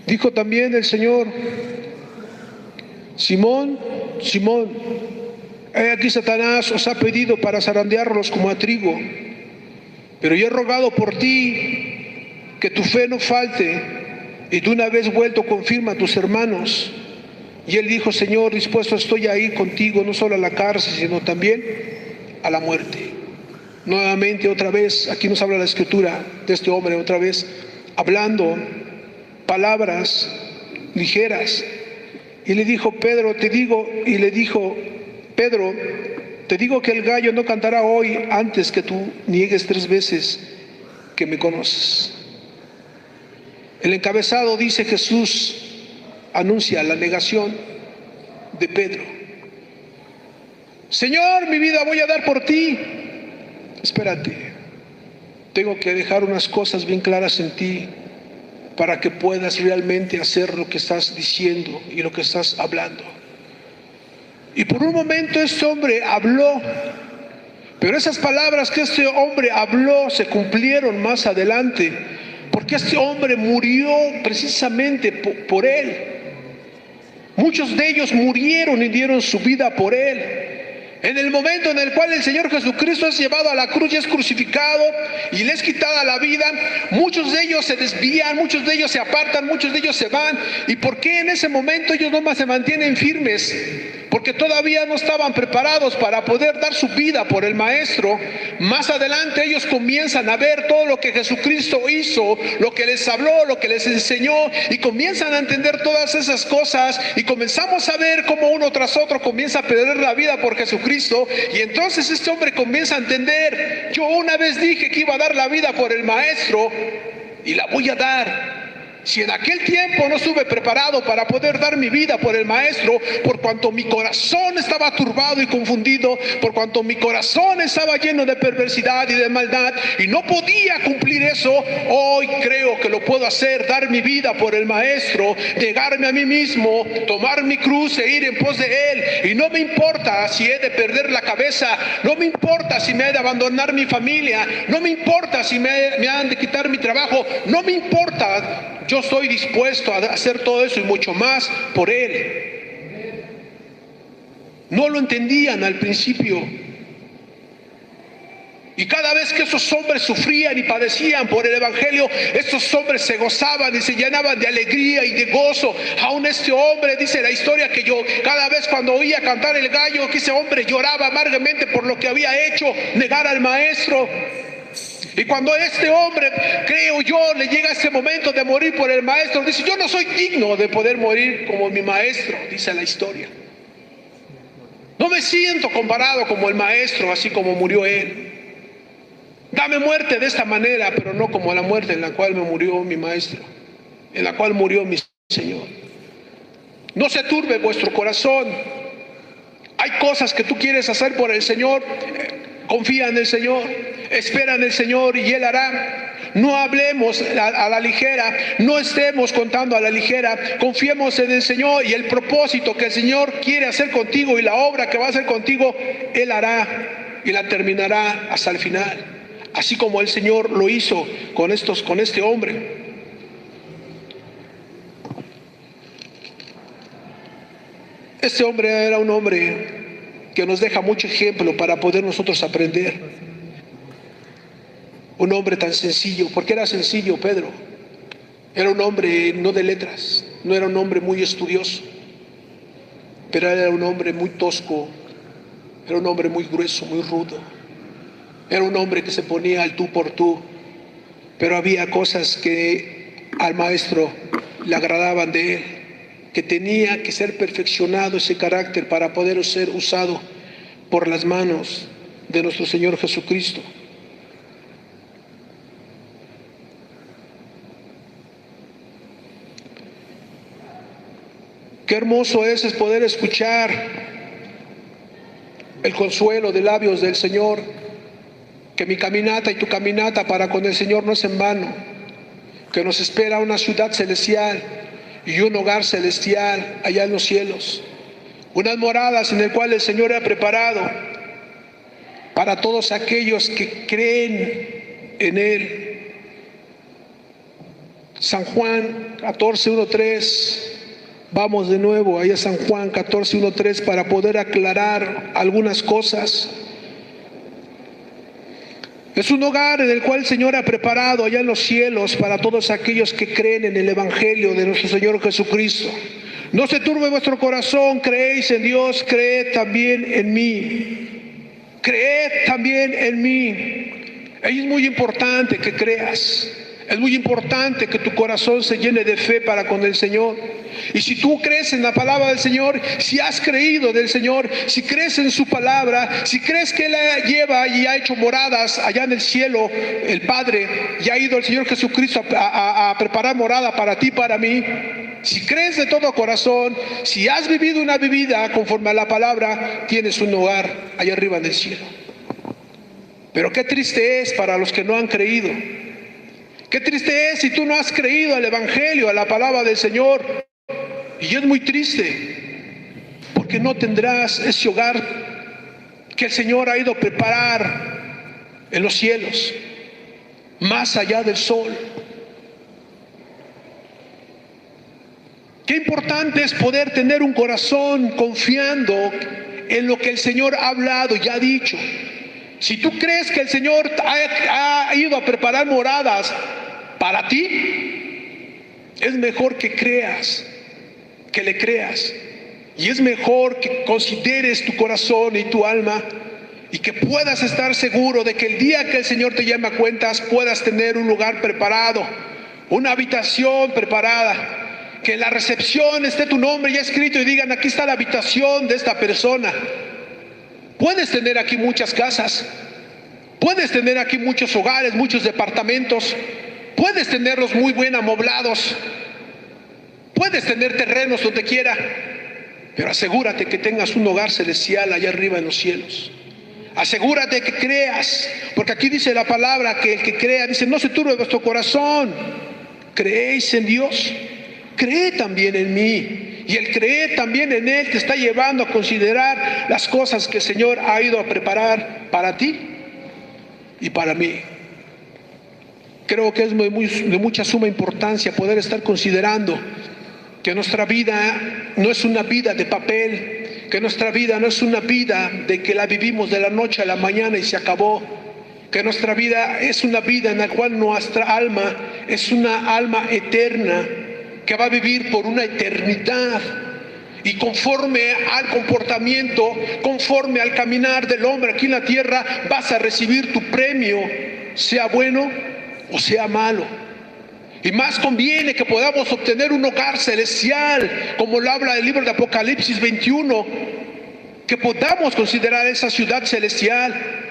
Dijo también el Señor: Simón, Simón, he aquí Satanás os ha pedido para zarandearlos como a trigo, pero yo he rogado por ti que tu fe no falte, y tú una vez vuelto confirma a tus hermanos. Y él dijo: Señor, dispuesto estoy a ir contigo, no solo a la cárcel, sino también a la muerte. Nuevamente, otra vez, aquí nos habla la Escritura de este hombre, otra vez, hablando palabras ligeras. Y le dijo: Pedro, te digo que el gallo no cantará hoy antes que tú niegues 3 veces que me conoces. El encabezado dice: Jesús anuncia la negación de Pedro. Señor, mi vida voy a dar por ti. Espérate, tengo que dejar unas cosas bien claras en ti para que puedas realmente hacer lo que estás diciendo y lo que estás hablando. Y por un momento este hombre habló, pero esas palabras que este hombre habló se cumplieron más adelante, porque este hombre murió precisamente por él. Muchos de ellos murieron y dieron su vida por él. En el momento en el cual el Señor Jesucristo es llevado a la cruz y es crucificado y le es quitada la vida, muchos de ellos se desvían, muchos de ellos se apartan, muchos de ellos se van. ¿Y por qué en ese momento ellos nomás se mantienen firmes? Porque todavía no estaban preparados para poder dar su vida por el Maestro. Más adelante ellos comienzan a ver todo lo que Jesucristo hizo, lo que les habló, lo que les enseñó, y comienzan a entender todas esas cosas, y comenzamos a ver cómo uno tras otro comienza a perder la vida por Jesucristo. Y entonces este hombre comienza a entender: yo una vez dije que iba a dar la vida por el Maestro, y la voy a dar. Si en aquel tiempo no estuve preparado para poder dar mi vida por el Maestro, por cuanto mi corazón estaba turbado y confundido, por cuanto mi corazón estaba lleno de perversidad y de maldad, y no podía cumplir eso, hoy creo que lo puedo hacer, dar mi vida por el Maestro, negarme a mí mismo, tomar mi cruz e ir en pos de Él. Y no me importa si he de perder la cabeza, no me importa si me he de abandonar mi familia, no me importa si me han de quitar mi trabajo, no me importa. Yo estoy dispuesto a hacer todo eso y mucho más por Él. No lo entendían al principio. Y cada vez que esos hombres sufrían y padecían por el Evangelio, estos hombres se gozaban y se llenaban de alegría y de gozo. Aún este hombre, dice la historia, que yo cada vez cuando oía cantar el gallo, que ese hombre lloraba amargamente por lo que había hecho, negar al Maestro. Y cuando este hombre, creo yo, le llega ese momento de morir por el Maestro, dice: yo no soy digno de poder morir como mi Maestro, dice la historia. No me siento comparado como el Maestro, así como murió Él. Dame muerte de esta manera, pero no como la muerte en la cual me murió mi Maestro, en la cual murió mi Señor. No se turbe vuestro corazón. Hay cosas que tú quieres hacer por el Señor. Confía en el Señor, espera en el Señor y Él hará. No hablemos a la ligera, no estemos contando a la ligera, confiemos en el Señor y el propósito que el Señor quiere hacer contigo y la obra que va a hacer contigo, Él hará y la terminará hasta el final. Así como el Señor lo hizo con este hombre. Este hombre era un hombre que nos deja mucho ejemplo para poder nosotros aprender. Un hombre tan sencillo. ¿Por qué era sencillo Pedro? Era un hombre no de letras, no era un hombre muy estudioso, pero era un hombre muy tosco, era un hombre muy grueso, muy rudo. Era un hombre que se ponía al tú por tú, pero había cosas que al Maestro le agradaban de él, que tenía que ser perfeccionado ese carácter para poder ser usado por las manos de nuestro Señor Jesucristo. Qué hermoso es poder escuchar el consuelo de labios del Señor, que mi caminata y tu caminata para con el Señor no es en vano, que nos espera una ciudad celestial y un hogar celestial allá en los cielos, unas moradas en el cual el Señor ha preparado para todos aquellos que creen en Él. San Juan 14:1-3, vamos de nuevo ahí a San Juan 14:1-3 para poder aclarar algunas cosas. Es un hogar en el cual el Señor ha preparado allá en los cielos para todos aquellos que creen en el Evangelio de nuestro Señor Jesucristo. No se turbe vuestro corazón, creéis en Dios, creed también en mí. Creed también en mí. Es muy importante que creas. Es muy importante que tu corazón se llene de fe para con el Señor. Y si tú crees en la palabra del Señor, si has creído del Señor, si crees en su palabra, si crees que Él lleva y ha hecho moradas allá en el cielo, el Padre, y ha ido el Señor Jesucristo a preparar morada para ti, para mí, si crees de todo corazón, si has vivido una vida conforme a la palabra, tienes un hogar allá arriba en el cielo. Pero qué triste es para los que no han creído. Qué triste es si tú no has creído al Evangelio, a la palabra del Señor. Y es muy triste, porque no tendrás ese hogar que el Señor ha ido a preparar en los cielos, más allá del sol. Qué importante es poder tener un corazón confiando en lo que el Señor ha hablado y ha dicho. Si tú crees que el Señor ha ido a preparar moradas para ti, es mejor que creas, que le creas. Y es mejor que consideres tu corazón y tu alma y que puedas estar seguro de que el día que el Señor te llame a cuentas puedas tener un lugar preparado, una habitación preparada, que en la recepción esté tu nombre ya escrito y digan: aquí está la habitación de esta persona. Puedes tener aquí muchas casas, puedes tener aquí muchos hogares, muchos departamentos, Puedes tenerlos muy bien amoblados, puedes tener terrenos donde quiera, pero asegúrate que tengas un hogar celestial allá arriba en los cielos. Asegúrate que creas, porque aquí dice la palabra que el que crea, dice, no se turbe vuestro corazón. ¿Creéis en Dios? Cree también en mí. Y el creer también en Él te está llevando a considerar las cosas que el Señor ha ido a preparar para ti y para mí. Creo que es de mucha suma importancia poder estar considerando que nuestra vida no es una vida de papel, que nuestra vida no es una vida de que la vivimos de la noche a la mañana y se acabó, que nuestra vida es una vida en la cual nuestra alma es una alma eterna que va a vivir por una eternidad. Y conforme al comportamiento, conforme al caminar del hombre aquí en la tierra, vas a recibir tu premio, sea bueno o sea malo. Y más conviene que podamos obtener un hogar celestial, como lo habla el libro de Apocalipsis 21, que podamos considerar esa ciudad celestial.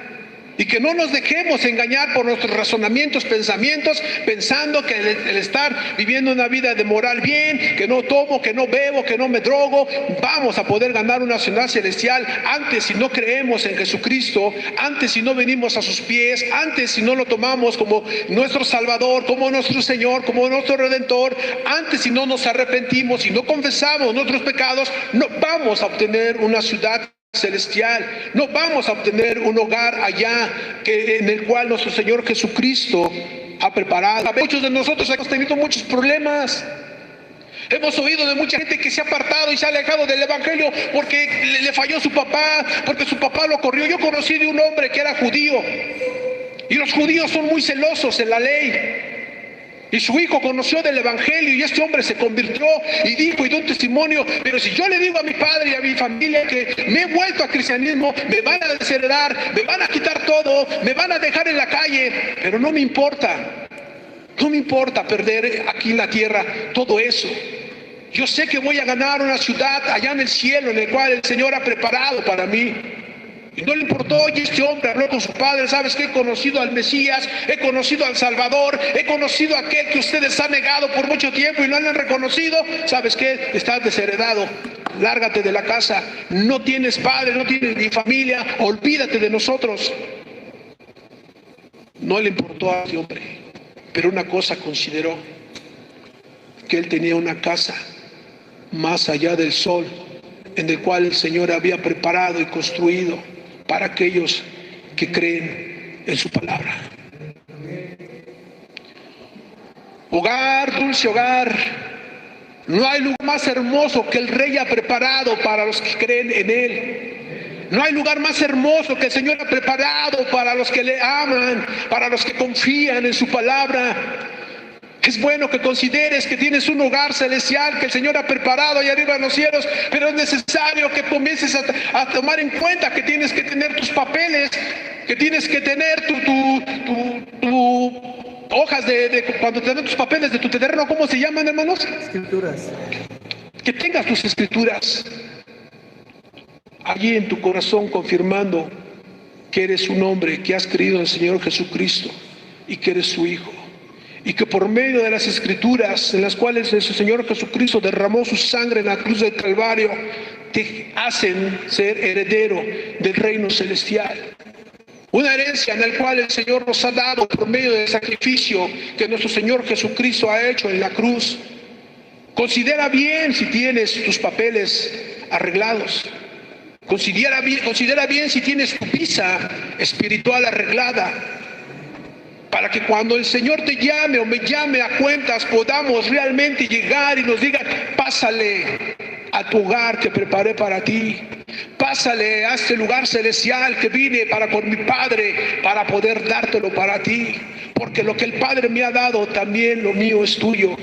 Y que no nos dejemos engañar por nuestros razonamientos, pensamientos, pensando que el estar viviendo una vida de moral bien, que no tomo, que no bebo, que no me drogo, vamos a poder ganar una ciudad celestial. Antes, si no creemos en Jesucristo, antes si no venimos a sus pies, antes si no lo tomamos como nuestro Salvador, como nuestro Señor, como nuestro Redentor, antes si no nos arrepentimos, si no confesamos nuestros pecados, no vamos a obtener una ciudad celestial, no vamos a obtener un hogar allá en el cual nuestro Señor Jesucristo ha preparado. Muchos de nosotros hemos tenido muchos problemas. Hemos oído de mucha gente que se ha apartado y se ha alejado del evangelio porque le falló su papá, porque su papá lo corrió. Yo conocí de un hombre que era judío, y los judíos son muy celosos en la ley. Y su hijo conoció del evangelio y este hombre se convirtió y dijo y dio un testimonio: pero si yo le digo a mi padre y a mi familia que me he vuelto al cristianismo, me van a desheredar, me van a quitar todo, me van a dejar en la calle, pero no me importa. No me importa perder aquí en la tierra todo eso. Yo sé que voy a ganar una ciudad allá en el cielo, en el cual el Señor ha preparado para mí. Y no le importó, y este hombre habló con su padre: sabes que he conocido al Mesías, he conocido al Salvador, he conocido a aquel que ustedes han negado por mucho tiempo y no lo han reconocido. ¿Sabes qué? Estás desheredado, lárgate de la casa, no tienes padre, no tienes ni familia, olvídate de nosotros. No le importó a este hombre, pero una cosa consideró: que él tenía una casa más allá del sol, en el cual el Señor había preparado y construido para aquellos que creen en su palabra. Hogar, dulce hogar, no hay lugar más hermoso que el Rey ha preparado para los que creen en Él. No hay lugar más hermoso que el Señor ha preparado para los que le aman, para los que confían en su palabra. Es bueno que consideres que tienes un hogar celestial que el Señor ha preparado allá arriba en los cielos, pero es necesario que comiences a tomar en cuenta que tienes que tener tus papeles, que tienes que tener tu hojas cuando te dan tus papeles de tu terreno. ¿Cómo se llaman, hermanos? Escrituras. Que tengas tus escrituras allí en tu corazón, confirmando que eres un hombre que has creído en el Señor Jesucristo y que eres su hijo. Y que por medio de las escrituras en las cuales el Señor Jesucristo derramó su sangre en la cruz del Calvario, te hacen ser heredero del reino celestial. Una herencia en la cual el Señor nos ha dado por medio del sacrificio que nuestro Señor Jesucristo ha hecho en la cruz. Considera bien si tienes tus papeles arreglados. Considera bien si tienes tu visa espiritual arreglada, para que cuando el Señor te llame o me llame a cuentas, podamos realmente llegar y nos diga: pásale a tu hogar que preparé para ti, pásale a este lugar celestial que vine para con mi Padre, para poder dártelo para ti, porque lo que el Padre me ha dado, también lo mío es tuyo.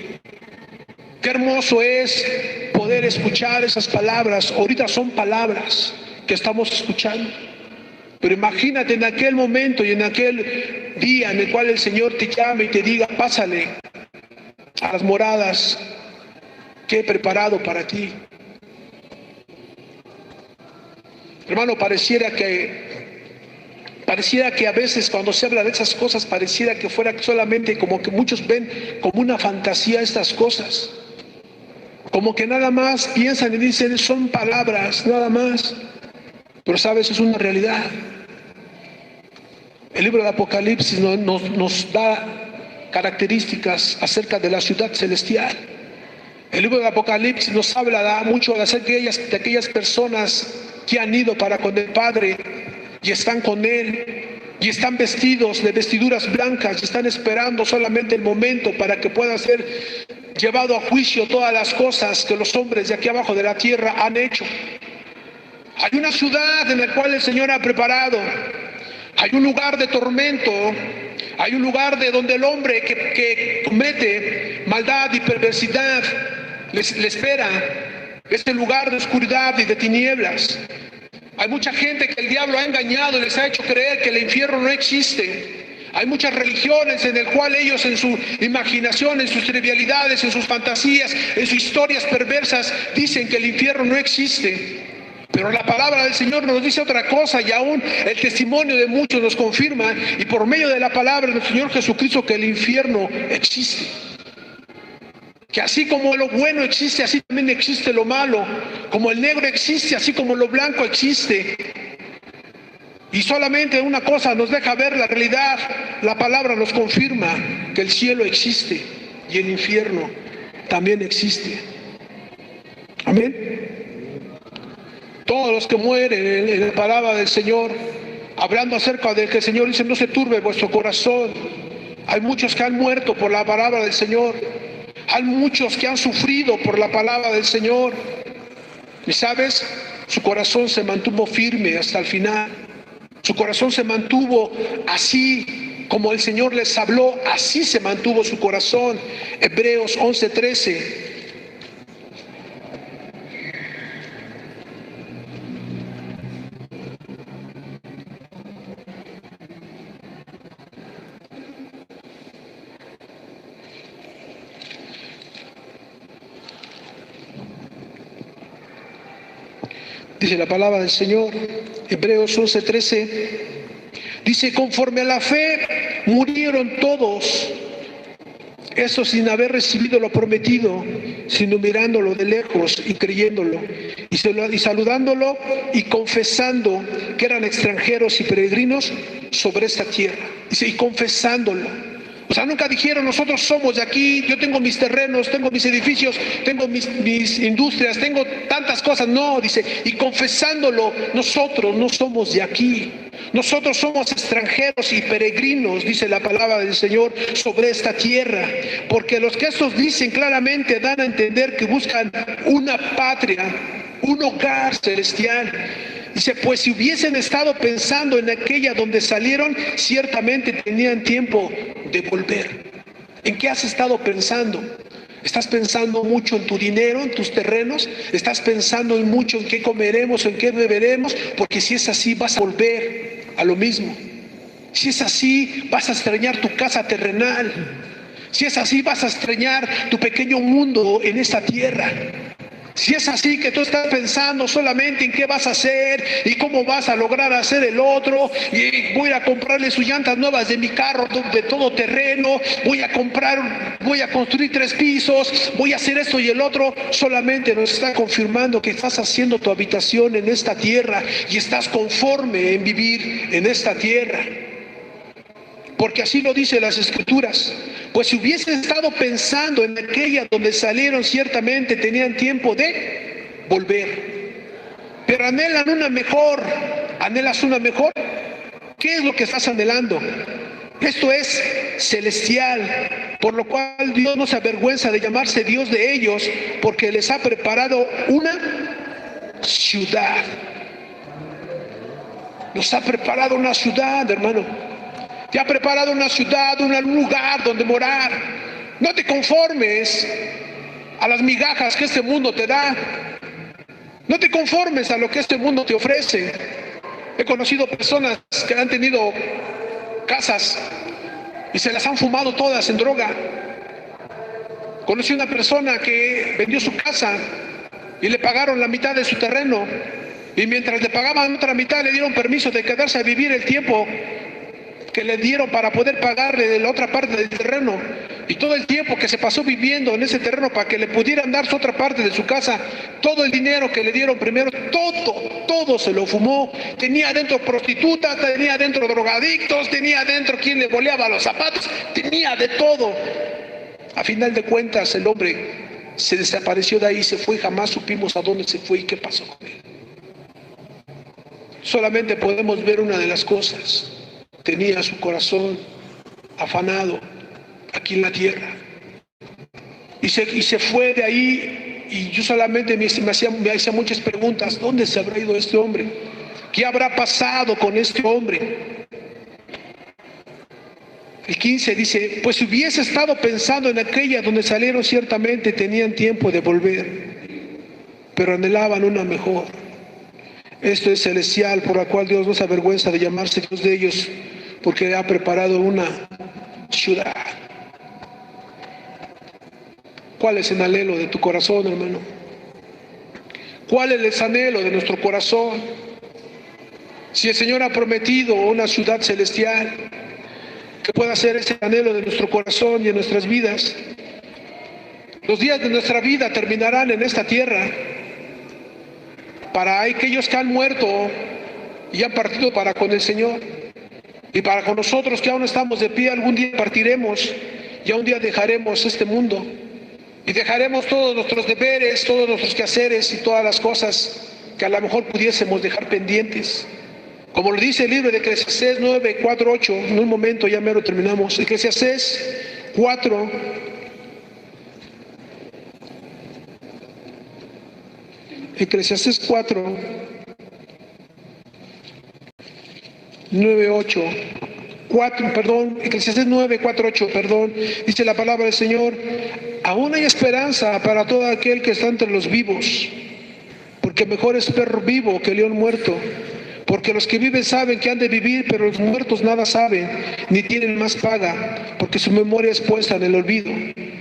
Qué hermoso es poder escuchar esas palabras. Ahorita son palabras que estamos escuchando, pero imagínate en aquel momento y en aquel día en el cual el Señor te llame y te diga: pásale a las moradas que he preparado para ti. Hermano, pareciera que Pareciera que a veces cuando se habla de esas cosas, pareciera que fuera solamente como que muchos ven como una fantasía estas cosas. Como que nada más piensan y dicen, son palabras, nada más. Pero sabes, es una realidad. El libro de Apocalipsis nos da características acerca de la ciudad celestial. El libro de Apocalipsis nos habla mucho acerca de aquellas personas que han ido para con el Padre y están con Él y están vestidos de vestiduras blancas y están esperando solamente el momento para que pueda ser llevado a juicio todas las cosas que los hombres de aquí abajo de la tierra han hecho. Hay una ciudad en la cual el Señor ha preparado. Hay un lugar de tormento. Hay un lugar de donde el hombre que comete maldad y perversidad le espera. Este lugar de oscuridad y de tinieblas. Hay mucha gente que el diablo ha engañado y les ha hecho creer que el infierno no existe. Hay muchas religiones en las cuales ellos en su imaginación, en sus trivialidades, en sus fantasías, en sus historias perversas, dicen que el infierno no existe. Pero la palabra del Señor nos dice otra cosa y aún el testimonio de muchos nos confirma y por medio de la palabra del Señor Jesucristo que el infierno existe. Que así como lo bueno existe, así también existe lo malo. Como el negro existe, así como lo blanco existe. Y solamente una cosa nos deja ver la realidad. La palabra nos confirma que el cielo existe y el infierno también existe. Amén. Todos los que mueren en la palabra del Señor, hablando acerca de que el Señor dice, no se turbe vuestro corazón. Hay muchos que han muerto por la palabra del Señor. Hay muchos que han sufrido por la palabra del Señor. Y sabes, su corazón se mantuvo firme hasta el final. Su corazón se mantuvo así como el Señor les habló, así se mantuvo su corazón. Hebreos 11:13. Dice la palabra del Señor, Hebreos 11:13, dice, conforme a la fe murieron todos, eso sin haber recibido lo prometido, sino mirándolo de lejos y creyéndolo, y saludándolo y confesando que eran extranjeros y peregrinos sobre esta tierra. Dice, y confesándolo. O sea, nunca dijeron, nosotros somos de aquí, yo tengo mis terrenos, tengo mis edificios, tengo mis industrias, tengo tantas cosas. No, dice, y confesándolo, nosotros no somos de aquí. Nosotros somos extranjeros y peregrinos, dice la palabra del Señor, sobre esta tierra. Porque los que estos dicen claramente dan a entender que buscan una patria, un hogar celestial. Dice, pues si hubiesen estado pensando en aquella donde salieron, ciertamente tenían tiempo de volver. ¿En qué has estado pensando? ¿Estás pensando mucho en tu dinero, en tus terrenos? ¿Estás pensando mucho en qué comeremos, en qué beberemos? Porque si es así, vas a volver a lo mismo. Si es así, vas a extrañar tu casa terrenal. Si es así, vas a extrañar tu pequeño mundo en esta tierra. Si es así que tú estás pensando solamente en qué vas a hacer y cómo vas a lograr hacer el otro, y voy a comprarle sus llantas nuevas de mi carro de todo terreno, voy a construir 3 pisos, voy a hacer esto y el otro, solamente nos está confirmando que estás haciendo tu habitación en esta tierra y estás conforme en vivir en esta tierra. Porque así lo dicen las Escrituras. Pues si hubiesen estado pensando en aquella donde salieron, ciertamente tenían tiempo de volver. Pero anhelan una mejor. ¿Anhelas una mejor? ¿Qué es lo que estás anhelando? Esto es celestial, por lo cual Dios no se avergüenza de llamarse Dios de ellos, porque les ha preparado una ciudad. Nos ha preparado una ciudad, hermano. Te ha preparado una ciudad, un lugar donde morar. No te conformes a las migajas que este mundo te da. No te conformes a lo que este mundo te ofrece. He conocido personas que han tenido casas y se las han fumado todas en droga. Conocí una persona que vendió su casa y le pagaron la mitad de su terreno Y mientras le pagaban otra mitad, le dieron permiso de quedarse a vivir el tiempo que le dieron para poder pagarle de la otra parte del terreno. Y todo el tiempo que se pasó viviendo en ese terreno para que le pudieran dar su otra parte de su casa, todo el dinero que le dieron primero, todo se lo fumó. Tenía adentro prostitutas, tenía adentro drogadictos, tenía adentro quien le boleaba los zapatos, tenía de todo. A final de cuentas, el hombre se desapareció de ahí, se fue, jamás supimos a dónde se fue y qué pasó con él. Solamente podemos ver una de las cosas: tenía su corazón afanado aquí en la tierra. Y se fue de ahí, y yo solamente me hacía muchas preguntas. ¿Dónde se habrá ido este hombre? ¿Qué habrá pasado con este hombre? El 15 dice: pues si hubiese estado pensando en aquella donde salieron, ciertamente tenían tiempo de volver, pero anhelaban una mejor. Esto es celestial, por la cual Dios no se avergüenza de llamarse Dios de ellos, porque ha preparado una ciudad. ¿Cuál es el anhelo de tu corazón, hermano? ¿Cuál es el anhelo de nuestro corazón? Si el Señor ha prometido una ciudad celestial, que pueda ser ese anhelo de nuestro corazón y en nuestras vidas. Los días de nuestra vida terminarán en esta tierra. Para aquellos que han muerto y han partido para con el Señor, y para con nosotros que aún estamos de pie, algún día partiremos y un día dejaremos este mundo y dejaremos todos nuestros deberes, todos nuestros quehaceres y todas las cosas que a lo mejor pudiésemos dejar pendientes. Como lo dice el libro de Eclesiastés 9, 4, 8, en un momento ya mero terminamos. Eclesiastés 4, Eclesiastés 4, 9, 8, 4, perdón, Eclesiastés 9, 4, 8, perdón, dice la palabra del Señor: aún hay esperanza para todo aquel que está entre los vivos, porque mejor es perro vivo que león muerto. Porque los que viven saben que han de vivir, pero los muertos nada saben, ni tienen más paga, porque su memoria es puesta en el olvido.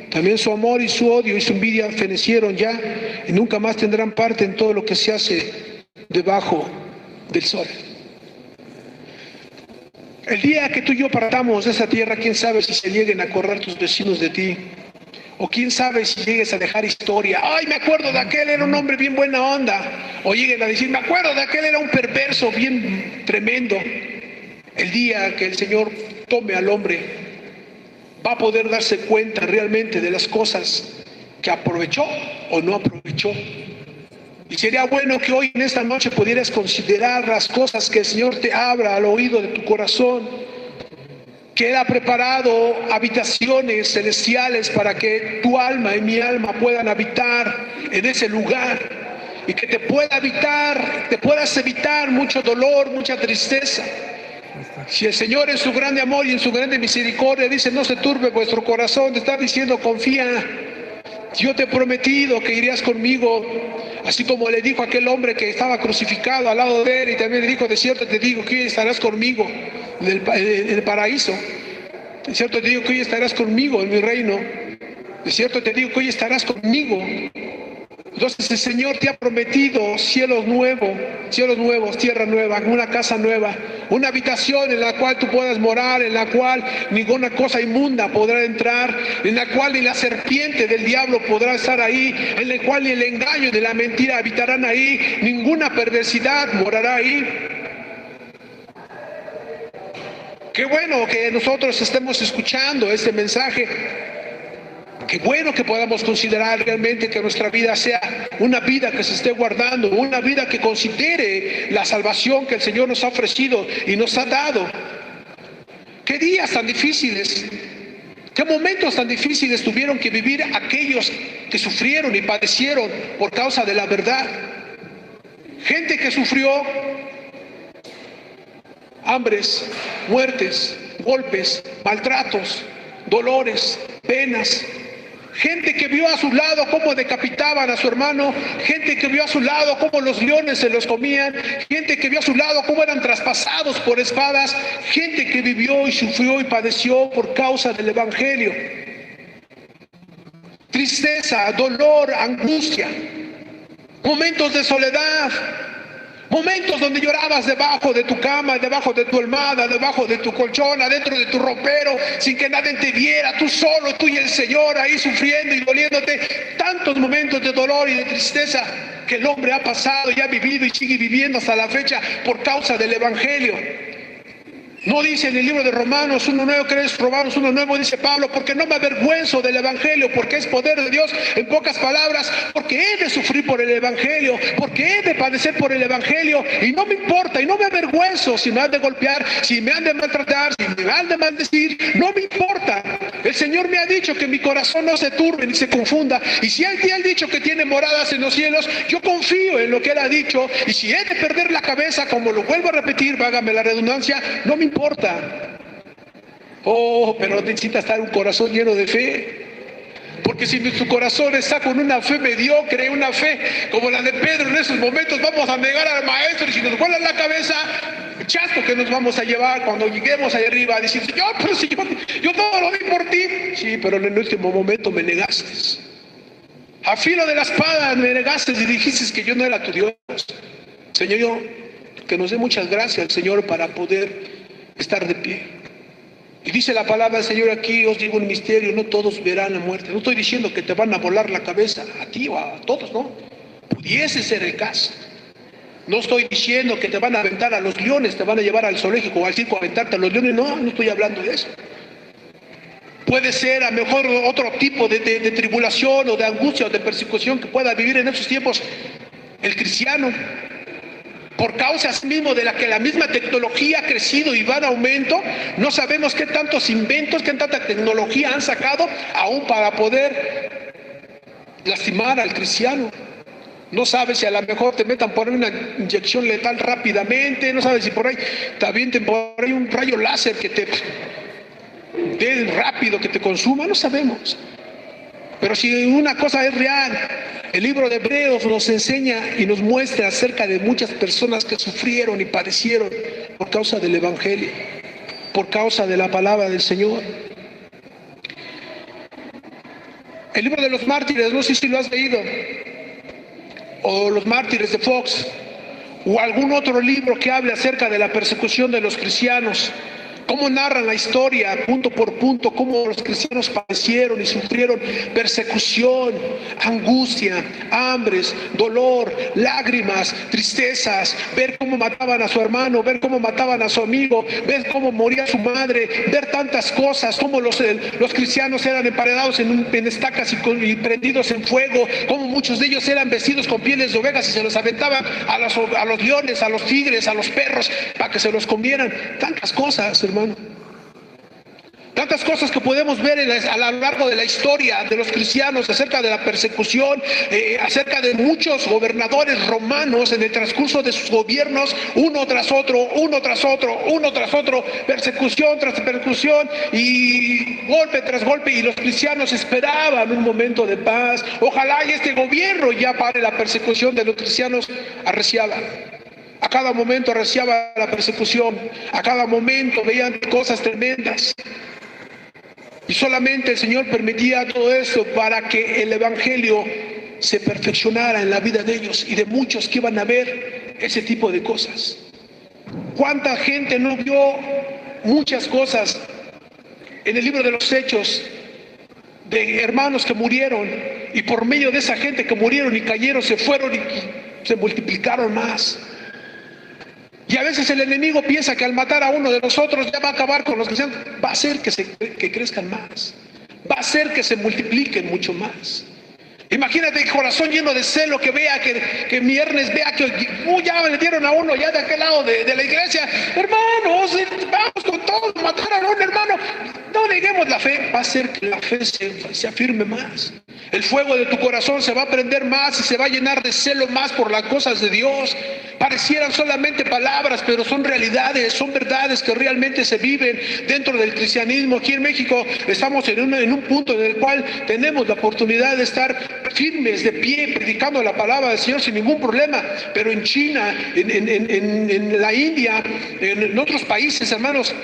También su amor y su odio y su envidia fenecieron ya, y nunca más tendrán parte en todo lo que se hace debajo del sol. El día que tú y yo partamos de esa tierra, quién sabe si se lleguen a correr tus vecinos de ti. O quién sabe si llegues a dejar historia. Ay, me acuerdo de aquel, era un hombre bien buena onda. O lleguen a decir: me acuerdo de aquel, era un perverso bien tremendo. El día que el Señor tome al hombre, va a poder darse cuenta realmente de las cosas que aprovechó o no aprovechó. Y sería bueno que hoy en esta noche pudieras considerar las cosas que el Señor te abra al oído de tu corazón. Que Él ha preparado habitaciones celestiales para que tu alma y mi alma puedan habitar en ese lugar, y que te puedas evitar mucho dolor, mucha tristeza. Si el Señor en su grande amor y en su grande misericordia dice: no se turbe vuestro corazón, te está diciendo: confía. Yo te he prometido que irías conmigo, así como le dijo a aquel hombre que estaba crucificado al lado de él, y también le dijo: de cierto te digo que hoy estarás conmigo en el paraíso. De cierto te digo que hoy estarás conmigo en mi reino. De cierto te digo que hoy estarás conmigo. Entonces el Señor te ha prometido cielos nuevos, tierra nueva, una casa nueva, una habitación en la cual tú puedas morar, en la cual ninguna cosa inmunda podrá entrar, en la cual ni la serpiente del diablo podrá estar ahí, en la cual ni el engaño de la mentira habitarán ahí, ninguna perversidad morará ahí. Qué bueno que nosotros estemos escuchando este mensaje. Qué bueno que podamos considerar realmente que nuestra vida sea una vida que se esté guardando, una vida que considere la salvación que el Señor nos ha ofrecido y nos ha dado. Qué días tan difíciles, qué momentos tan difíciles tuvieron que vivir aquellos que sufrieron y padecieron por causa de la verdad. Gente que sufrió hambres, muertes, golpes, maltratos, dolores, penas. Gente que vio a su lado cómo decapitaban a su hermano, gente que vio a su lado cómo los leones se los comían, gente que vio a su lado cómo eran traspasados por espadas, gente que vivió y sufrió y padeció por causa del Evangelio. Tristeza, dolor, angustia, momentos de soledad, Momentos donde llorabas debajo de tu cama, debajo de tu almohada, debajo de tu colchón, adentro de tu ropero, sin que nadie te viera, tú solo, tú y el Señor ahí sufriendo y doliéndote. Tantos momentos de dolor y de tristeza que el hombre ha pasado y ha vivido y sigue viviendo hasta la fecha por causa del Evangelio. No dice en el libro de Romanos 1:9, ¿crees? Romanos 1:9 dice Pablo, porque no me avergüenzo del Evangelio, porque es poder de Dios, en pocas palabras, porque he de sufrir por el Evangelio, porque he de padecer por el Evangelio, y no me importa, y no me avergüenzo si me han de golpear, si me han de maltratar, si me han de maldecir, no me importa. El Señor me ha dicho que mi corazón no se turbe ni se confunda, y si Él te ha dicho que tiene moradas en los cielos, yo confío en lo que Él ha dicho, y si he de perder la cabeza, como lo vuelvo a repetir, vágame la redundancia, no me importa. Oh, pero necesita estar un corazón lleno de fe. Porque si tu corazón está con una fe mediocre, una fe como la de Pedro en esos momentos, vamos a negar al maestro, y si nos vuelan la cabeza, chasco que nos vamos a llevar cuando lleguemos ahí arriba a decir, Señor, pero si yo todo lo di por ti. Sí, pero en el último momento me negaste. A filo de la espada me negaste y dijiste que yo no era tu Dios. Señor, que nos dé muchas gracias, Señor, para poder estar de pie. Y dice la palabra del Señor aquí, os digo un misterio, no todos verán la muerte. No estoy diciendo que te van a volar la cabeza a ti o a todos, no. Pudiese ser el caso. No estoy diciendo que te van a aventar a los leones, te van a llevar al zoológico o al circo a aventarte a los leones, no, no estoy hablando de eso. Puede ser a lo mejor otro tipo de tribulación o de angustia o de persecución que pueda vivir en esos tiempos el cristiano. Por causa mismo de la que la misma tecnología ha crecido y va en aumento, no sabemos qué tantos inventos, qué tanta tecnología han sacado aún para poder lastimar al cristiano. No sabes si a lo mejor te metan por ahí una inyección letal rápidamente, no sabes si por ahí te avienten por ahí un rayo láser que te dé rápido, que te consuma, no sabemos. Pero si una cosa es real, el libro de Hebreos nos enseña y nos muestra acerca de muchas personas que sufrieron y padecieron por causa del Evangelio, por causa de la palabra del Señor. El libro de los mártires, no sé si lo has leído, o los mártires de Fox, o algún otro libro que hable acerca de la persecución de los cristianos. Cómo narran la historia, punto por punto, cómo los cristianos padecieron y sufrieron persecución, angustia, hambres, dolor, lágrimas, tristezas, ver cómo mataban a su hermano, ver cómo mataban a su amigo, ver cómo moría su madre, ver tantas cosas, cómo los cristianos eran emparedados en estacas y prendidos en fuego, cómo muchos de ellos eran vestidos con pieles de ovejas y se los aventaban a los leones, a los tigres, a los perros, para que se los comieran. Tantas cosas, hermano. Tantas cosas que podemos ver a lo largo de la historia de los cristianos acerca de la persecución, acerca de muchos gobernadores romanos en el transcurso de sus gobiernos, uno tras otro, persecución tras persecución y golpe tras golpe, y los cristianos esperaban un momento de paz. Ojalá y este gobierno ya pare la persecución de los cristianos. Arreciaba. A cada momento arreciaba la persecución, a cada momento veían cosas tremendas. Y solamente el Señor permitía todo eso para que el Evangelio se perfeccionara en la vida de ellos y de muchos que iban a ver ese tipo de cosas. ¿Cuánta gente no vio muchas cosas en el libro de los Hechos de hermanos que murieron, y por medio de esa gente que murieron y cayeron se fueron y se multiplicaron más? Y a veces el enemigo piensa que al matar a uno de nosotros ya va a acabar con los cristianos. Va a hacer que crezcan más. Va a hacer que se multipliquen mucho más. Imagínate el corazón lleno de celo que vea que viernes vea que ya le dieron a uno ya de aquel lado de la iglesia. Hermanos, vamos con todo, mataron a un hermano. No neguemos la fe, va a hacer que la fe se afirme más. El fuego de tu corazón se va a prender más y se va a llenar de celo más por las cosas de Dios. Parecieran solamente palabras, pero son realidades, son verdades que realmente se viven dentro del cristianismo. Aquí en México estamos en un punto en el cual tenemos la oportunidad de estar firmes, de pie, predicando la palabra del Señor sin ningún problema. Pero en China, en la India, en otros países, hermanos,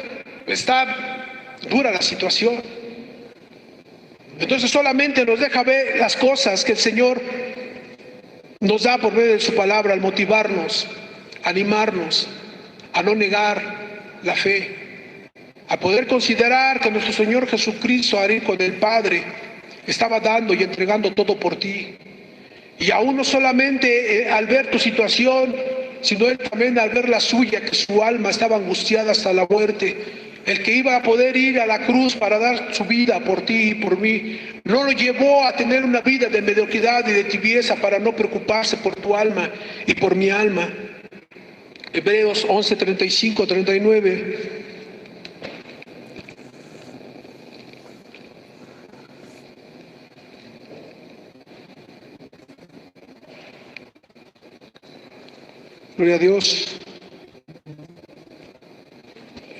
está dura la situación. Entonces solamente nos deja ver las cosas que el Señor nos da por medio de su palabra al motivarnos animarnos a no negar la fe, a poder considerar que nuestro Señor Jesucristo, al ir con el Padre, estaba dando y entregando todo por ti. Y aún no solamente al ver tu situación, sino Él también al ver la suya, que su alma estaba angustiada hasta la muerte. El que iba a poder ir a la cruz para dar su vida por ti y por mí, no lo llevó a tener una vida de mediocridad y de tibieza para no preocuparse por tu alma y por mi alma. Hebreos 11, 35, 39. Gloria a Dios.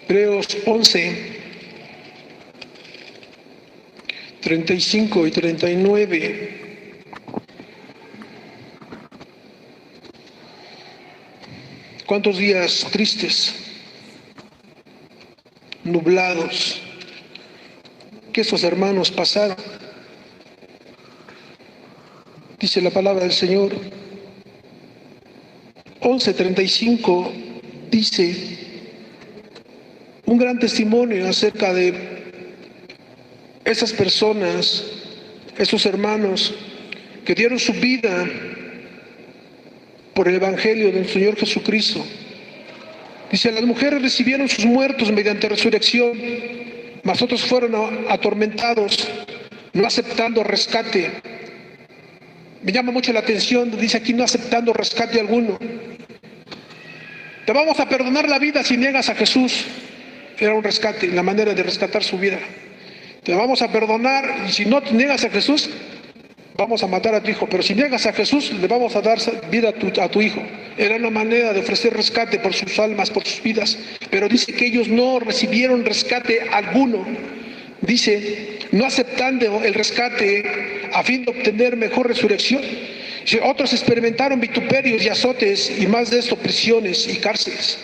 Hebreos 11, 35 y 39. ¿Cuántos días tristes, nublados, que esos hermanos pasaron? Dice la palabra del Señor. 11:35 dice un gran testimonio acerca de esas personas, esos hermanos que dieron su vida por el Evangelio del Señor Jesucristo. Dice, las mujeres recibieron sus muertos mediante resurrección, mas otros fueron atormentados, no aceptando rescate. Me llama mucho la atención, dice aquí, no aceptando rescate alguno. Te vamos a perdonar la vida si niegas a Jesús. Era un rescate, la manera de rescatar su vida. Te vamos a perdonar y si no te niegas a Jesús, vamos a matar a tu hijo. Pero si niegas a Jesús, le vamos a dar vida a tu hijo. Era una manera de ofrecer rescate por sus almas, por sus vidas. Pero dice que ellos no recibieron rescate alguno. Dice, no aceptando el rescate a fin de obtener mejor resurrección. Dice, otros experimentaron vituperios y azotes y más de esto, prisiones y cárceles.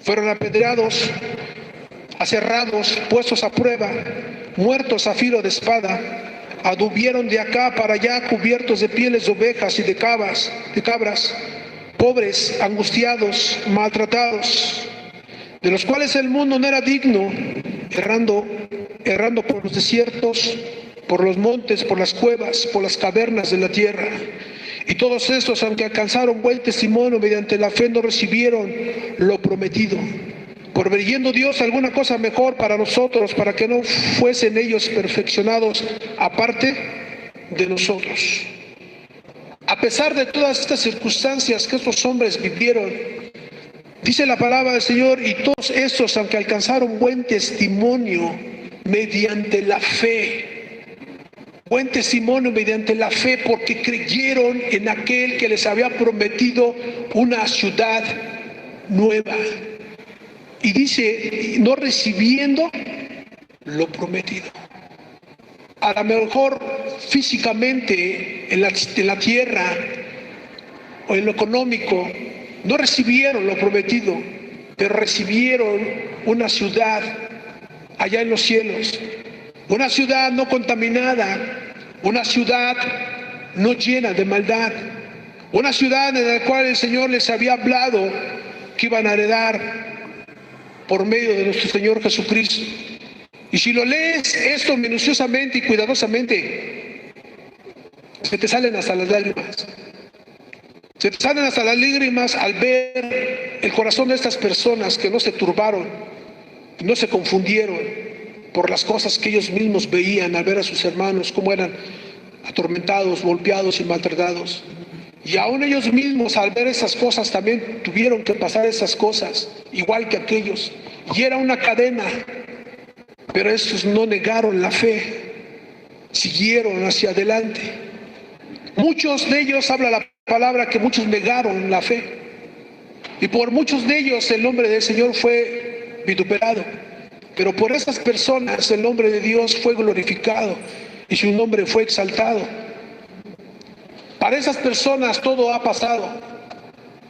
Fueron apedreados, aserrados, puestos a prueba, muertos a filo de espada, anduvieron de acá para allá cubiertos de pieles de ovejas y de cabras, pobres, angustiados, maltratados, de los cuales el mundo no era digno, errando por los desiertos, por los montes, por las cuevas, por las cavernas de la tierra. Y todos estos, aunque alcanzaron buen testimonio mediante la fe, no recibieron lo prometido, proveyendo Dios alguna cosa mejor para nosotros, para que no fuesen ellos perfeccionados aparte de nosotros. A pesar de todas estas circunstancias que estos hombres vivieron, dice la palabra del Señor, y todos estos, aunque alcanzaron buen testimonio mediante la fe, buen testimonio mediante la fe, porque creyeron en aquel que les había prometido una ciudad nueva. Y dice, no recibiendo lo prometido. A lo mejor físicamente en la tierra o en lo económico no recibieron lo prometido, pero recibieron una ciudad allá en los cielos, una ciudad no contaminada, una ciudad no llena de maldad, una ciudad en la cual el Señor les había hablado que iban a heredar por medio de nuestro Señor Jesucristo. Y si lo lees esto minuciosamente y cuidadosamente, se te salen hasta las lágrimas. Se te salen hasta las lágrimas al ver el corazón de estas personas que no se turbaron, no se confundieron por las cosas que ellos mismos veían al ver a sus hermanos, cómo eran atormentados, golpeados y maltratados. Y aún ellos mismos al ver esas cosas también tuvieron que pasar esas cosas, igual que aquellos. Y era una cadena, pero estos no negaron la fe, siguieron hacia adelante. Muchos de ellos, habla la palabra, que muchos negaron la fe. Y por muchos de ellos el nombre del Señor fue vituperado. Pero por esas personas el nombre de Dios fue glorificado y su nombre fue exaltado. Para esas personas todo ha pasado,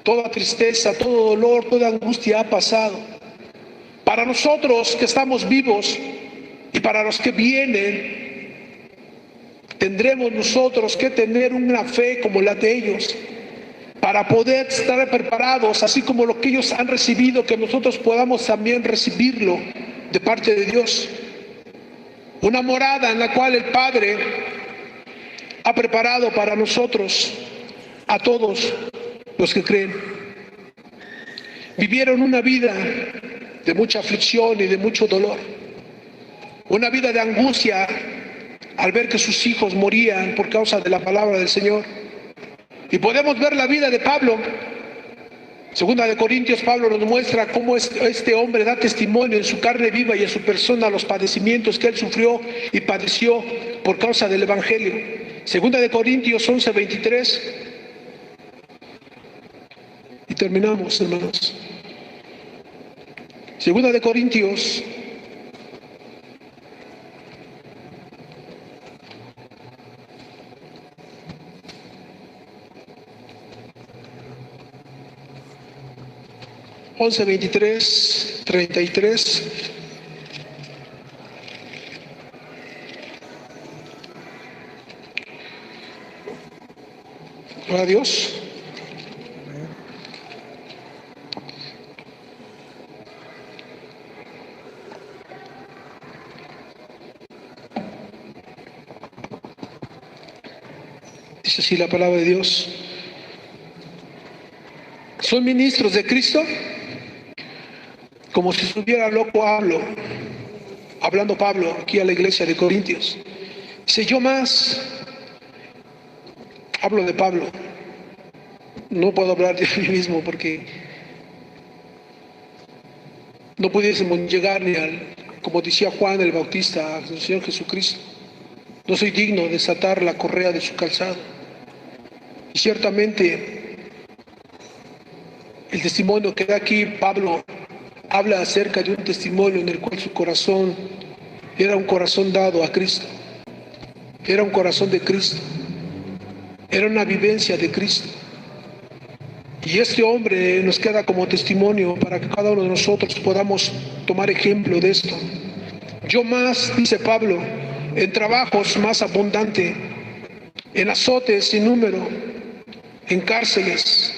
toda tristeza, todo dolor, toda angustia ha pasado. Para nosotros que estamos vivos y para los que vienen, tendremos nosotros que tener una fe como la de ellos, para poder estar preparados, así como lo que ellos han recibido, que nosotros podamos también recibirlo de parte de Dios. Una morada en la cual el Padre ha preparado para nosotros, a todos los que creen. Vivieron una vida de mucha aflicción y de mucho dolor, una vida de angustia al ver que sus hijos morían por causa de la palabra del Señor. Y podemos ver la vida de Pablo. Segunda de Corintios, Pablo nos muestra cómo este hombre da testimonio en su carne viva y en su persona los padecimientos que él sufrió y padeció por causa del Evangelio. Segunda de Corintios 11:23. Y terminamos, hermanos. Segunda de Corintios 11:23-33. Gloria a Dios. Dice así la palabra de Dios. ¿Son ministros de Cristo? Como si estuviera loco hablando Pablo aquí a la iglesia de Corintios. Dice, yo más, hablo de Pablo, no puedo hablar de mí mismo porque no pudiésemos llegar ni como decía Juan el Bautista, al Señor Jesucristo. No soy digno de desatar la correa de su calzado. Y ciertamente el testimonio que da aquí Pablo habla acerca de un testimonio en el cual su corazón era un corazón dado a Cristo, era un corazón de Cristo, era una vivencia de Cristo. Y este hombre nos queda como testimonio para que cada uno de nosotros podamos tomar ejemplo de esto. Yo más, dice Pablo, en trabajos más abundante, en azotes sin número, en cárceles,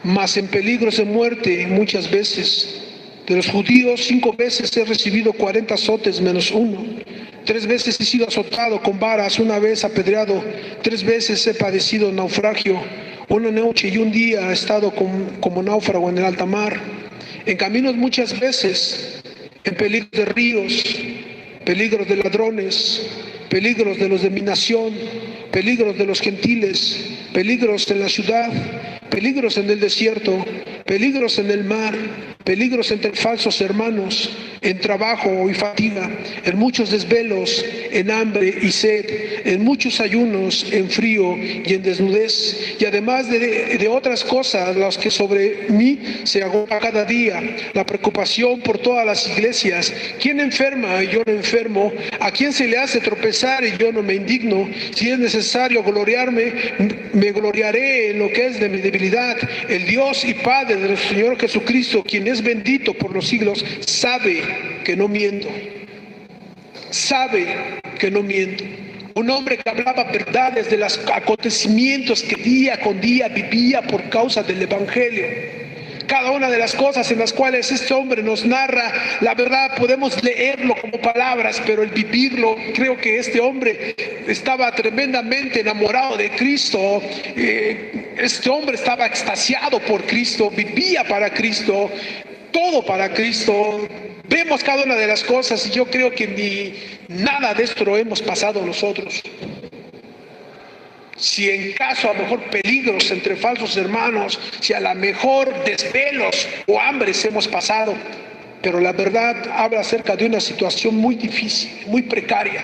mas en peligros de muerte muchas veces. De los judíos 5 veces he recibido 40 azotes menos 1. 3 veces he sido azotado con varas, 1 vez apedreado, 3 veces he padecido naufragio. 1 noche y 1 día he estado como náufrago en el alta mar. En caminos muchas veces, en peligros de ríos, peligros de ladrones, peligros de los de mi nación, peligros de los gentiles, peligros en la ciudad, peligros en el desierto, peligros en el mar, peligros entre falsos hermanos, en trabajo y fatiga, en muchos desvelos, en hambre y sed, en muchos ayunos, en frío y en desnudez, y además de otras cosas, las que sobre mí se agota cada día, la preocupación por todas las iglesias. ¿Quién enferma y yo no enfermo? ¿A quién se le hace tropezar y yo no me indigno? Si es necesario gloriarme, me gloriaré en lo que es de mi debilidad. El Dios y Padre del Señor Jesucristo, quien es bendito por los siglos, sabe que no miento. Sabe que no miento. Un hombre que hablaba verdades de los acontecimientos que día con día vivía por causa del Evangelio. Cada una de las cosas en las cuales este hombre nos narra, la verdad podemos leerlo como palabras, pero el vivirlo, creo que este hombre estaba tremendamente enamorado de Cristo. Este hombre estaba extasiado por Cristo, vivía para Cristo, todo para Cristo. Vemos cada una de las cosas y yo creo que ni nada de esto lo hemos pasado nosotros. Si en caso a lo mejor peligros entre falsos hermanos, si a lo mejor desvelos o hambres hemos pasado, pero la verdad habla acerca de una situación muy difícil, muy precaria,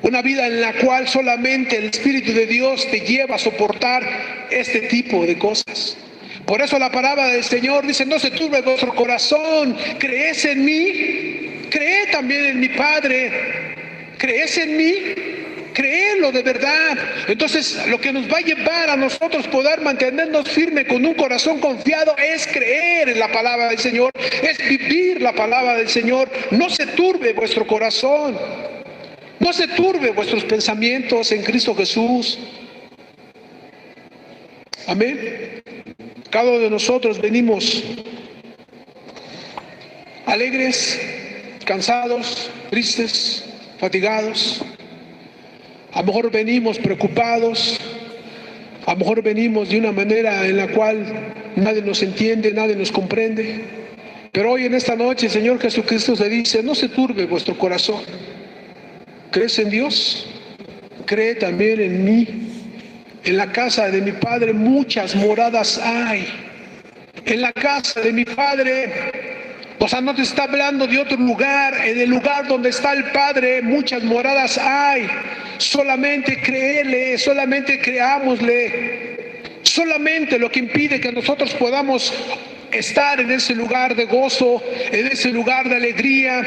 una vida en la cual solamente el Espíritu de Dios te lleva a soportar este tipo de cosas. Por eso la palabra del Señor dice, no se turbe vuestro corazón, crees en mí, cree también en mi Padre, crees en mí, créelo de verdad. Entonces lo que nos va a llevar a nosotros poder mantenernos firmes con un corazón confiado es creer en la palabra del Señor, es vivir la palabra del Señor. No se turbe vuestro corazón, no se turbe vuestros pensamientos en Cristo Jesús. Amén. Cada uno de nosotros venimos alegres, cansados, tristes, fatigados. A lo mejor venimos preocupados. A lo mejor venimos de una manera en la cual nadie nos entiende, nadie nos comprende. Pero hoy en esta noche el Señor Jesucristo le dice: no se turbe vuestro corazón. ¿Crees en Dios? Cree también en mí. En la casa de mi Padre muchas moradas hay. En la casa de mi Padre, o sea, no te está hablando de otro lugar. En el lugar donde está el Padre muchas moradas hay. Solamente créele, solamente creámosle. Solamente lo que impide que nosotros podamos estar en ese lugar de gozo, en ese lugar de alegría,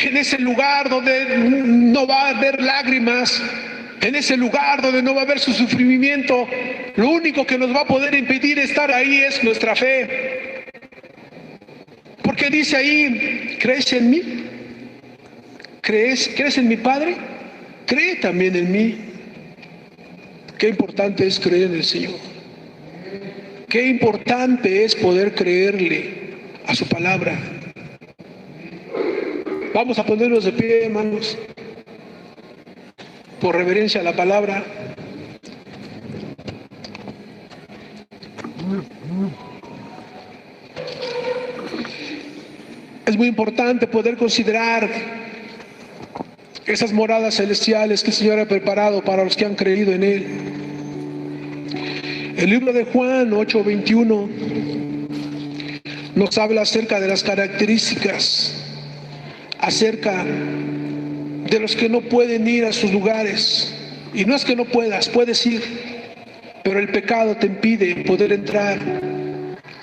en ese lugar donde no va a haber lágrimas, en ese lugar donde no va a haber su sufrimiento, lo único que nos va a poder impedir estar ahí es nuestra fe. Porque dice ahí: ¿crees en mí? ¿Crees en mi Padre? Cree también en mí. Qué importante es creer en el Señor. Qué importante es poder creerle a su palabra. Vamos a ponernos de pie, hermanos, por reverencia a la palabra. Es muy importante poder considerar esas moradas celestiales que el Señor ha preparado para los que han creído en Él. El libro de Juan 8:21 nos habla acerca de las características, acerca de los que no pueden ir a sus lugares. Y no es que no puedas, puedes ir, pero el pecado te impide poder entrar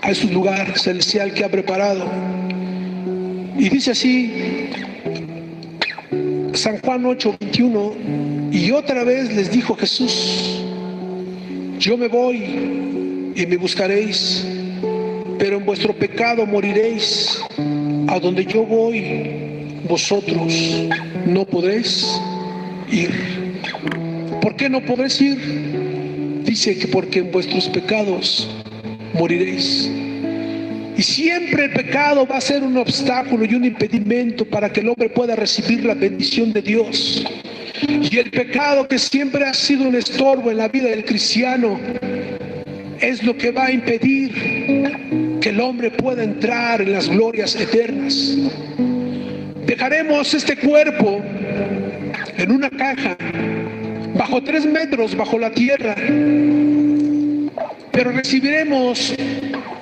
a ese lugar celestial que ha preparado. Y dice así San Juan 8:21: y otra vez les dijo Jesús: yo me voy y me buscaréis, pero en vuestro pecado moriréis. A donde yo voy, vosotros no podréis ir. ¿Por qué no podréis ir? Dice que porque en vuestros pecados moriréis. Y siempre el pecado va a ser un obstáculo y un impedimento para que el hombre pueda recibir la bendición de Dios. Y el pecado, que siempre ha sido un estorbo en la vida del cristiano, es lo que va a impedir que el hombre pueda entrar en las glorias eternas. Dejaremos este cuerpo en una caja, bajo 3 metros bajo la tierra, pero recibiremos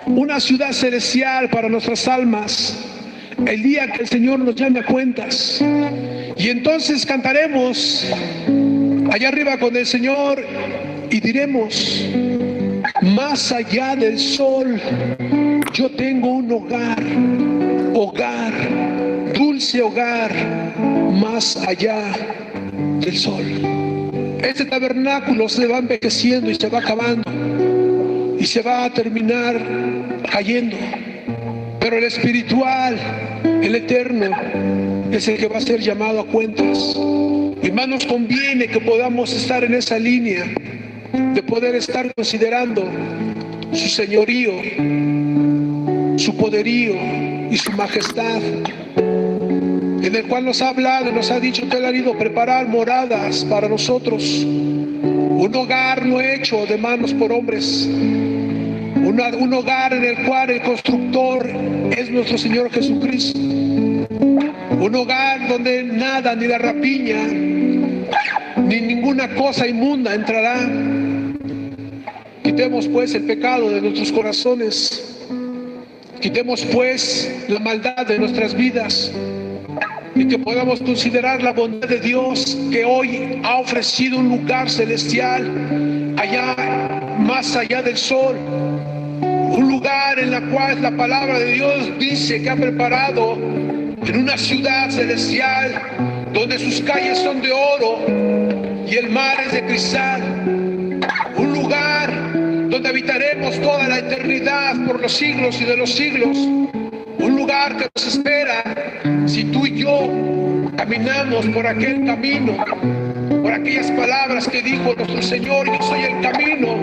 una ciudad celestial para nuestras almas el día que el Señor nos llame a cuentas. Y entonces cantaremos allá arriba con el Señor y diremos: más allá del sol yo tengo un hogar, hogar, dulce hogar, más allá del sol. Este tabernáculo se va envejeciendo y se va acabando y se va a terminar cayendo, pero el espiritual, el eterno, es el que va a ser llamado a cuentas. Y más nos conviene que podamos estar en esa línea de poder estar considerando su señorío, su poderío y su majestad, en el cual nos ha hablado, nos ha dicho que Él ha ido a preparar moradas para nosotros, un hogar no hecho de manos por hombres, un hogar en el cual el constructor es nuestro Señor Jesucristo, un hogar donde nada, ni la rapiña, ni ninguna cosa inmunda entrará. Quitemos pues el pecado de nuestros corazones, quitemos pues la maldad de nuestras vidas, y que podamos considerar la bondad de Dios, que hoy ha ofrecido un lugar celestial allá, más allá del sol, un lugar en la cual la palabra de Dios dice que ha preparado en una ciudad celestial donde sus calles son de oro y el mar es de cristal, un lugar donde habitaremos toda la eternidad por los siglos y de los siglos, un lugar que nos espera si tú y yo caminamos por aquel camino, por aquellas palabras que dijo nuestro Señor: yo soy el camino,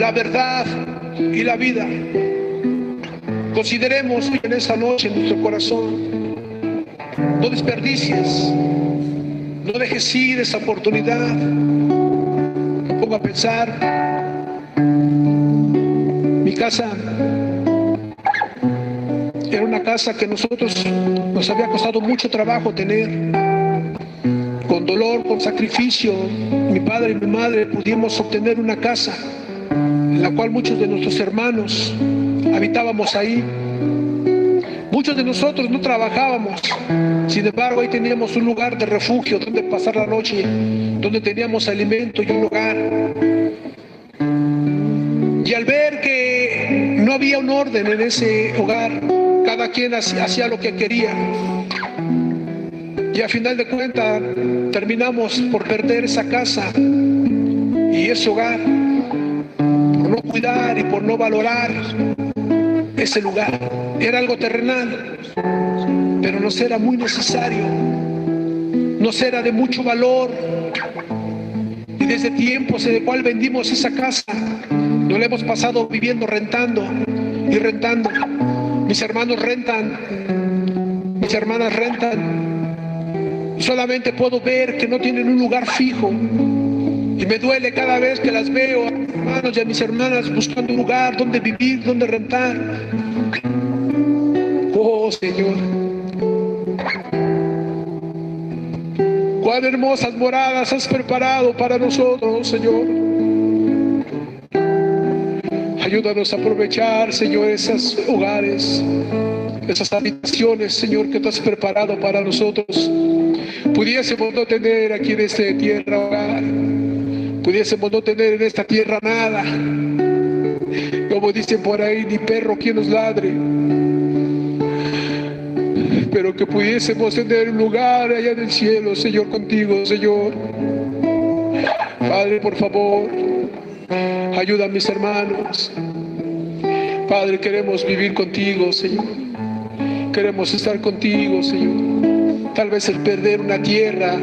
la verdad y la vida. Consideremos hoy en esta noche en nuestro corazón. No desperdicies, no dejes ir esa oportunidad. Me pongo a pensar, mi casa era una casa que nosotros nos había costado mucho trabajo tener. Con dolor, con sacrificio, mi padre y mi madre pudimos obtener una casa en la cual muchos de nuestros hermanos habitábamos ahí. Muchos de nosotros no trabajábamos, sin embargo ahí teníamos un lugar de refugio donde pasar la noche, donde teníamos alimento y un lugar. Y al ver que no había un orden en ese hogar, cada quien hacía lo que quería, y a final de cuentas terminamos por perder esa casa y ese hogar, por no cuidar y por no valorar ese lugar. Era algo terrenal, pero nos era muy necesario, nos era de mucho valor. Y desde tiempos en el cual vendimos esa casa, nos la hemos pasado viviendo rentando y rentando. Mis hermanos rentan, mis hermanas rentan, y solamente puedo ver que no tienen un lugar fijo. Y me duele cada vez que las veo, a mis hermanos y a mis hermanas, buscando un lugar donde vivir, donde rentar. Oh, Señor, cuán hermosas moradas has preparado para nosotros, Señor. Ayúdanos a aprovechar, Señor, esos hogares, esas habitaciones, Señor, que tú has preparado para nosotros. Pudiésemos no tener aquí en esta tierra hogar, pudiésemos no tener en esta tierra nada, como dicen por ahí, ni perro quien nos ladre, pero que pudiésemos tener un lugar allá en el cielo, Señor, contigo, Señor. Padre, por favor, ayuda a mis hermanos. Padre, queremos vivir contigo, Señor. Queremos estar contigo, Señor. Tal vez el perder una tierra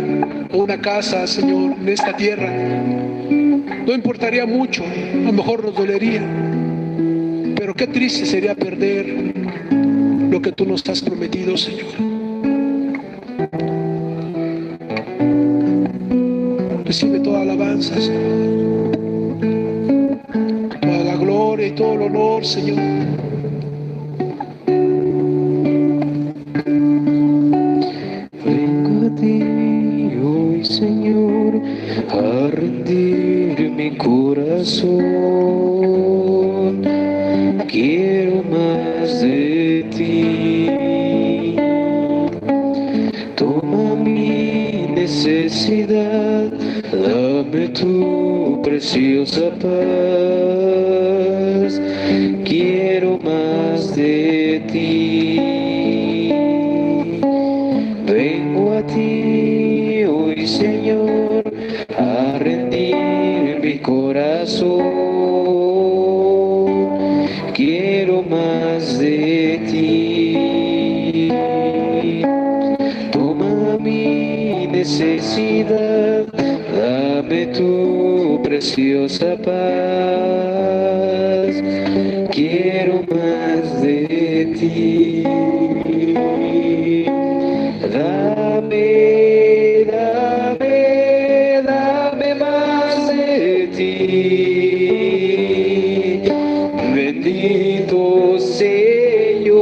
o una casa, Señor, en esta tierra, no importaría mucho, a lo mejor nos dolería, pero qué triste sería perder lo que tú nos has prometido, Señor. Recibe toda alabanza, Señor, toda la gloria y todo el honor, Señor. Vengo a ti hoy, Señor, a rendir mi corazón. Quiero más de ti. Toma mi necesidad, dame tu preciosa paz. Quiero más de ti. Vengo a ti hoy, Señor, a rendir mi corazón. Quiero más de ti. Toma mi necesidad, dame tu preciosa paz. Quiero más de ti. Dame, dame, dame más de ti. Bendito Señor.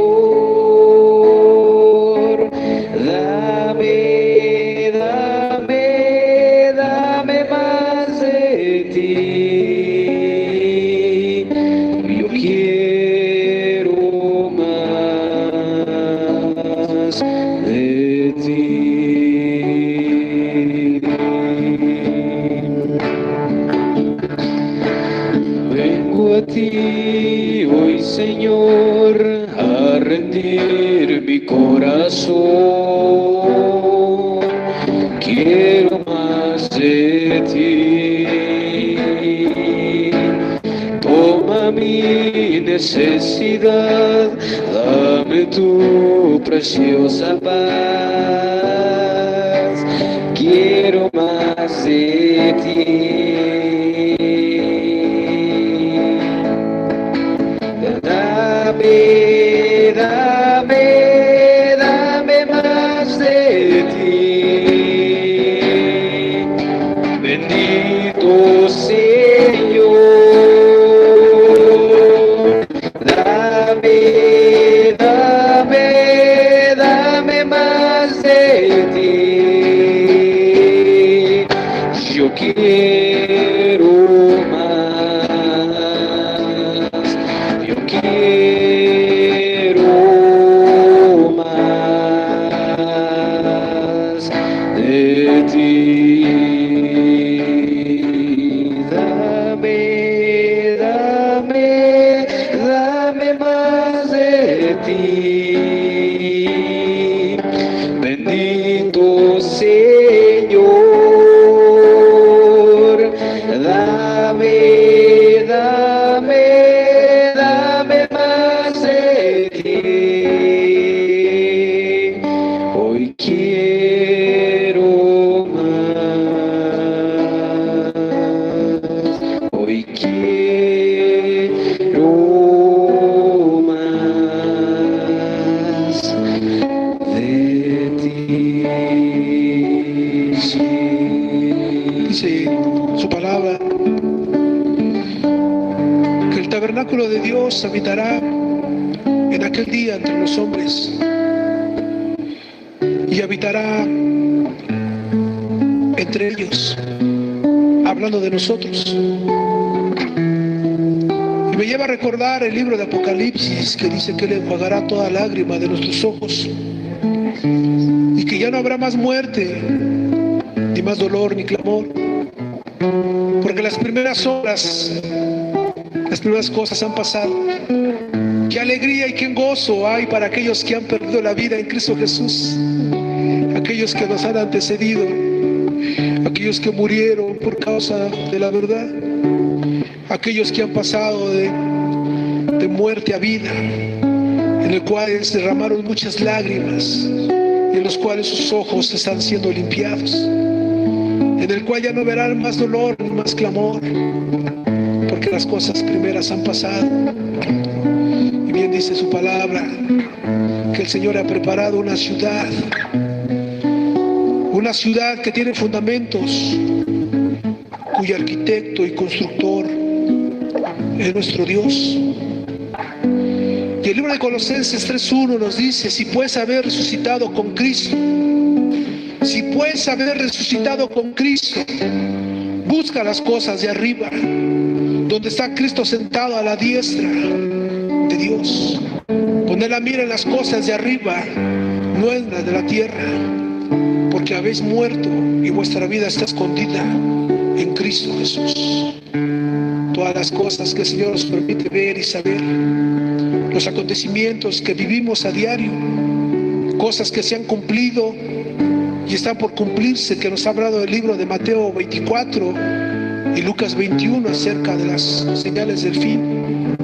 Dame, dame, dame más de ti. Yo quiero más de ti. Vengo a ti hoy, Señor, a rendir mi corazón. Quiero más de ti. Toma mi necesidad, dame tu preciosa paz. Quiero más de ti. dame más de ti. Bendito Señor, dame más de ti. Yo quiero más, yo quiero más de ti. Dame más de ti. Bendito Señor, dame más de ti. Hoy quiero más, hoy quiero más de ti. Dice su palabra que el tabernáculo de Dios habitará en aquel día entre los hombres y habitará entre ellos, hablando de nosotros. Y me lleva a recordar el libro de Apocalipsis, que dice que Él enjuagará toda lágrima de nuestros ojos y que ya no habrá más muerte, ni más dolor, ni clamor, porque las primeras horas, las primeras cosas han pasado. Qué alegría y qué gozo hay para aquellos que han perdido la vida en Cristo Jesús, aquellos que nos han antecedido, aquellos que murieron por causa de la verdad, aquellos que han pasado de muerte a vida, en el cual se derramaron muchas lágrimas y en los cuales sus ojos están siendo limpiados, en el cual ya no verán más dolor ni más clamor, porque las cosas primeras han pasado. Y bien dice su palabra que el Señor ha preparado una ciudad que tiene fundamentos, cuyo arquitecto y constructor es nuestro Dios. Y el libro de Colosenses 3:1 nos dice: si puedes haber resucitado con Cristo, busca las cosas de arriba, donde está Cristo sentado a la diestra de Dios. Poner la mira en las cosas de arriba, no en las de la tierra, porque habéis muerto y vuestra vida está escondida en Cristo Jesús. Todas las cosas que el Señor nos permite ver y saber, los acontecimientos que vivimos a diario, cosas que se han cumplido y están por cumplirse, que nos ha hablado el libro de Mateo 24 y Lucas 21 acerca de las señales del fin.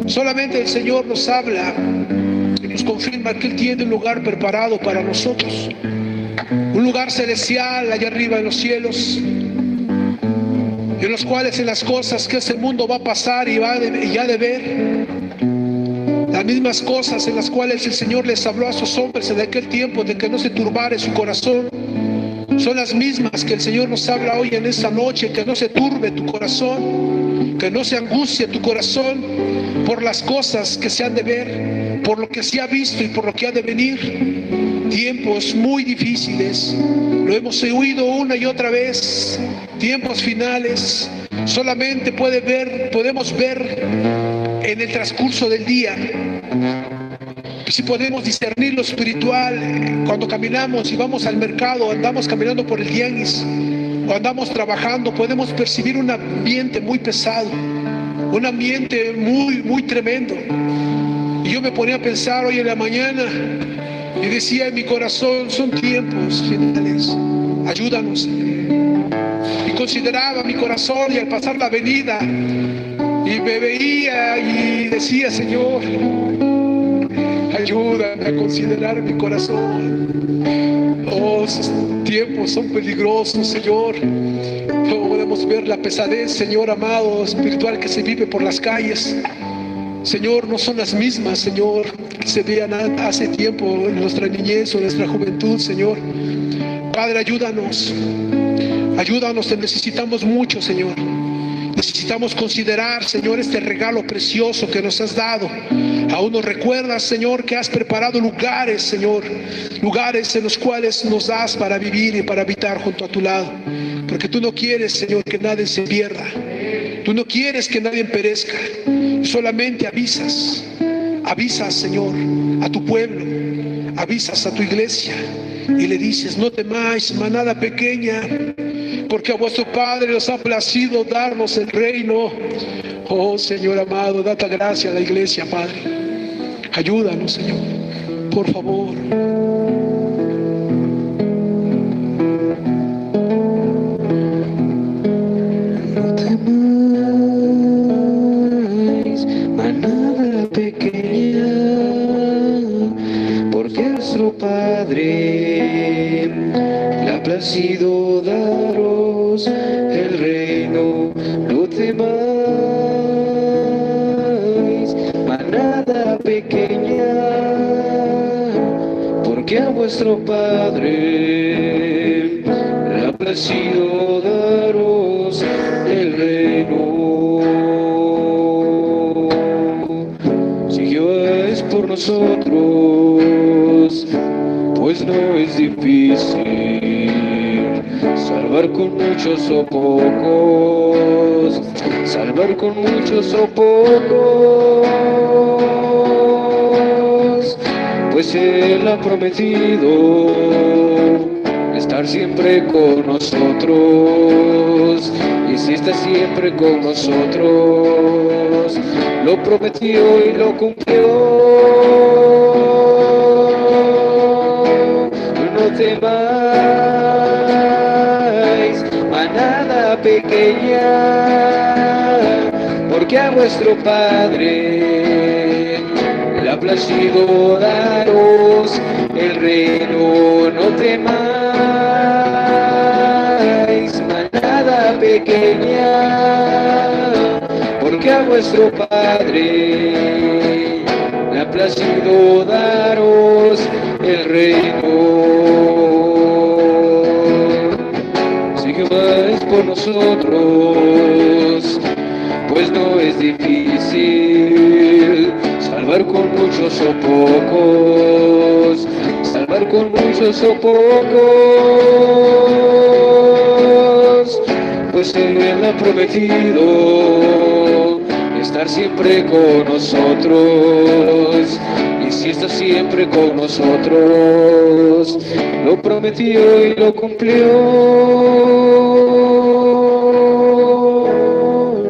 Solamente el Señor nos habla y nos confirma que Él tiene un lugar preparado para nosotros, un lugar celestial allá arriba en los cielos, en los cuales, en las cosas que este mundo va a pasar y ha de ver, las mismas cosas en las cuales el Señor les habló a sus hombres en aquel tiempo, de que no se turbare su corazón, son las mismas que el Señor nos habla hoy en esta noche. Que no se turbe tu corazón, que no se angustie tu corazón por las cosas que se han de ver, por lo que se ha visto y por lo que ha de venir. Tiempos muy difíciles, lo hemos oído una y otra vez, tiempos finales. Solamente podemos ver en el transcurso del día. Si podemos discernir lo espiritual, cuando caminamos y vamos al mercado, andamos caminando por el tianguis, o andamos trabajando, podemos percibir un ambiente muy pesado, un ambiente muy tremendo. Y yo me ponía a pensar hoy en la mañana y decía en mi corazón: son tiempos finales, ayúdanos, Señor. Y consideraba mi corazón, y al pasar la avenida y me veía y decía: Señor, ayúdame a considerar mi corazón. Oh, esos tiempos son peligrosos, Señor. No podemos ver la pesadez, Señor amado, espiritual, que se vive por las calles. Señor, no son las mismas, Señor, que se veían hace tiempo en nuestra niñez o nuestra juventud, Señor. Padre, ayúdanos. Ayúdanos, te necesitamos mucho, Señor. Necesitamos considerar, Señor, este regalo precioso que nos has dado. Aún nos recuerdas, Señor, que has preparado lugares, Señor, lugares en los cuales nos das para vivir y para habitar junto a tu lado. Porque tú no quieres, Señor, que nadie se pierda. Tú no quieres que nadie perezca. Solamente avisas, Señor, a tu pueblo, avisas a tu iglesia y le dices: no temáis, manada pequeña, porque a vuestro Padre os ha placido darnos el reino. Oh Señor amado, date gracia a la iglesia, Padre. Ayúdanos, Señor, por favor. No temáis, manada pequeña, porque nuestro Padre le ha placido daros el reino. No temáis, manada pequeña, porque a vuestro Padre le ha placido daros el reino. Si lleváis por nosotros, pues no es difícil salvar con muchos o pocos, salvar con muchos o pocos, pues Él ha prometido estar siempre con nosotros. Y si está siempre con nosotros, lo prometió y lo cumplió. No temáis, manada pequeña, porque a vuestro Padre le ha placido daros el reino. No temáis, manada pequeña, porque a vuestro Padre le ha placido daros el reino. Si lleváis por nosotros, pues no es difícil salvar con muchos o pocos, salvar con muchos o pocos, pues Él ha prometido estar siempre con nosotros. Y si está siempre con nosotros, lo prometió y lo cumplió.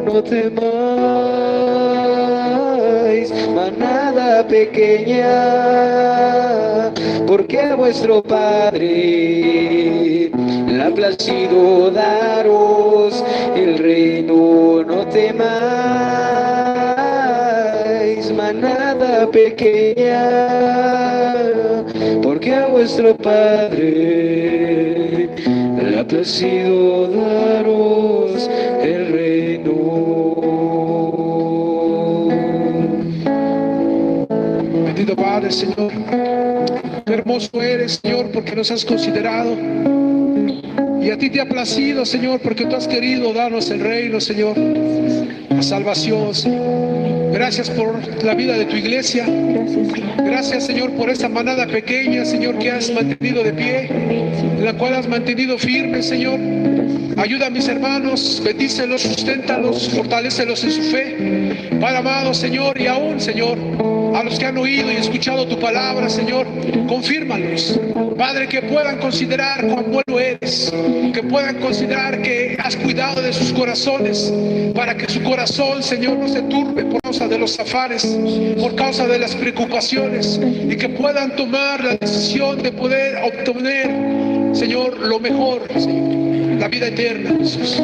No temáis, manada pequeña, porque a vuestro Padre le ha placido daros el reino. No temáis, manada pequeña, porque a vuestro Padre le ha placido daros el reino. Bendito Padre, Señor. Qué hermoso eres, Señor, porque nos has considerado. Y a ti te ha placido, Señor, porque tú has querido darnos el reino, Señor. La salvación, Señor. Gracias por la vida de tu iglesia. Gracias, Señor, por esta manada pequeña, Señor, que has mantenido de pie, en la cual has mantenido firme, Señor. Ayuda a mis hermanos, bendícelos, susténtalos, fortalécelos en su fe. Padre amado, Señor, y aún, Señor, a los que han oído y escuchado tu palabra, Señor, confírmalos. Padre, que puedan considerar cuán bueno eres, que puedan considerar que has cuidado de sus corazones, para que su corazón, Señor, no se turbe por causa de los afanes, por causa de las preocupaciones, y que puedan tomar la decisión de poder obtener, Señor, lo mejor, Señor, la vida eterna, Jesús.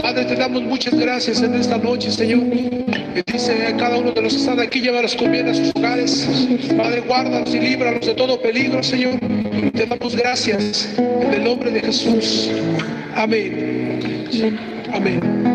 Padre, te damos muchas gracias en esta noche, Señor. Bendice a cada uno de los que están aquí, llévalos con bien a sus hogares. Padre, guárdalos y líbralos de todo peligro, Señor. Te damos gracias en el nombre de Jesús. Amén. Amén.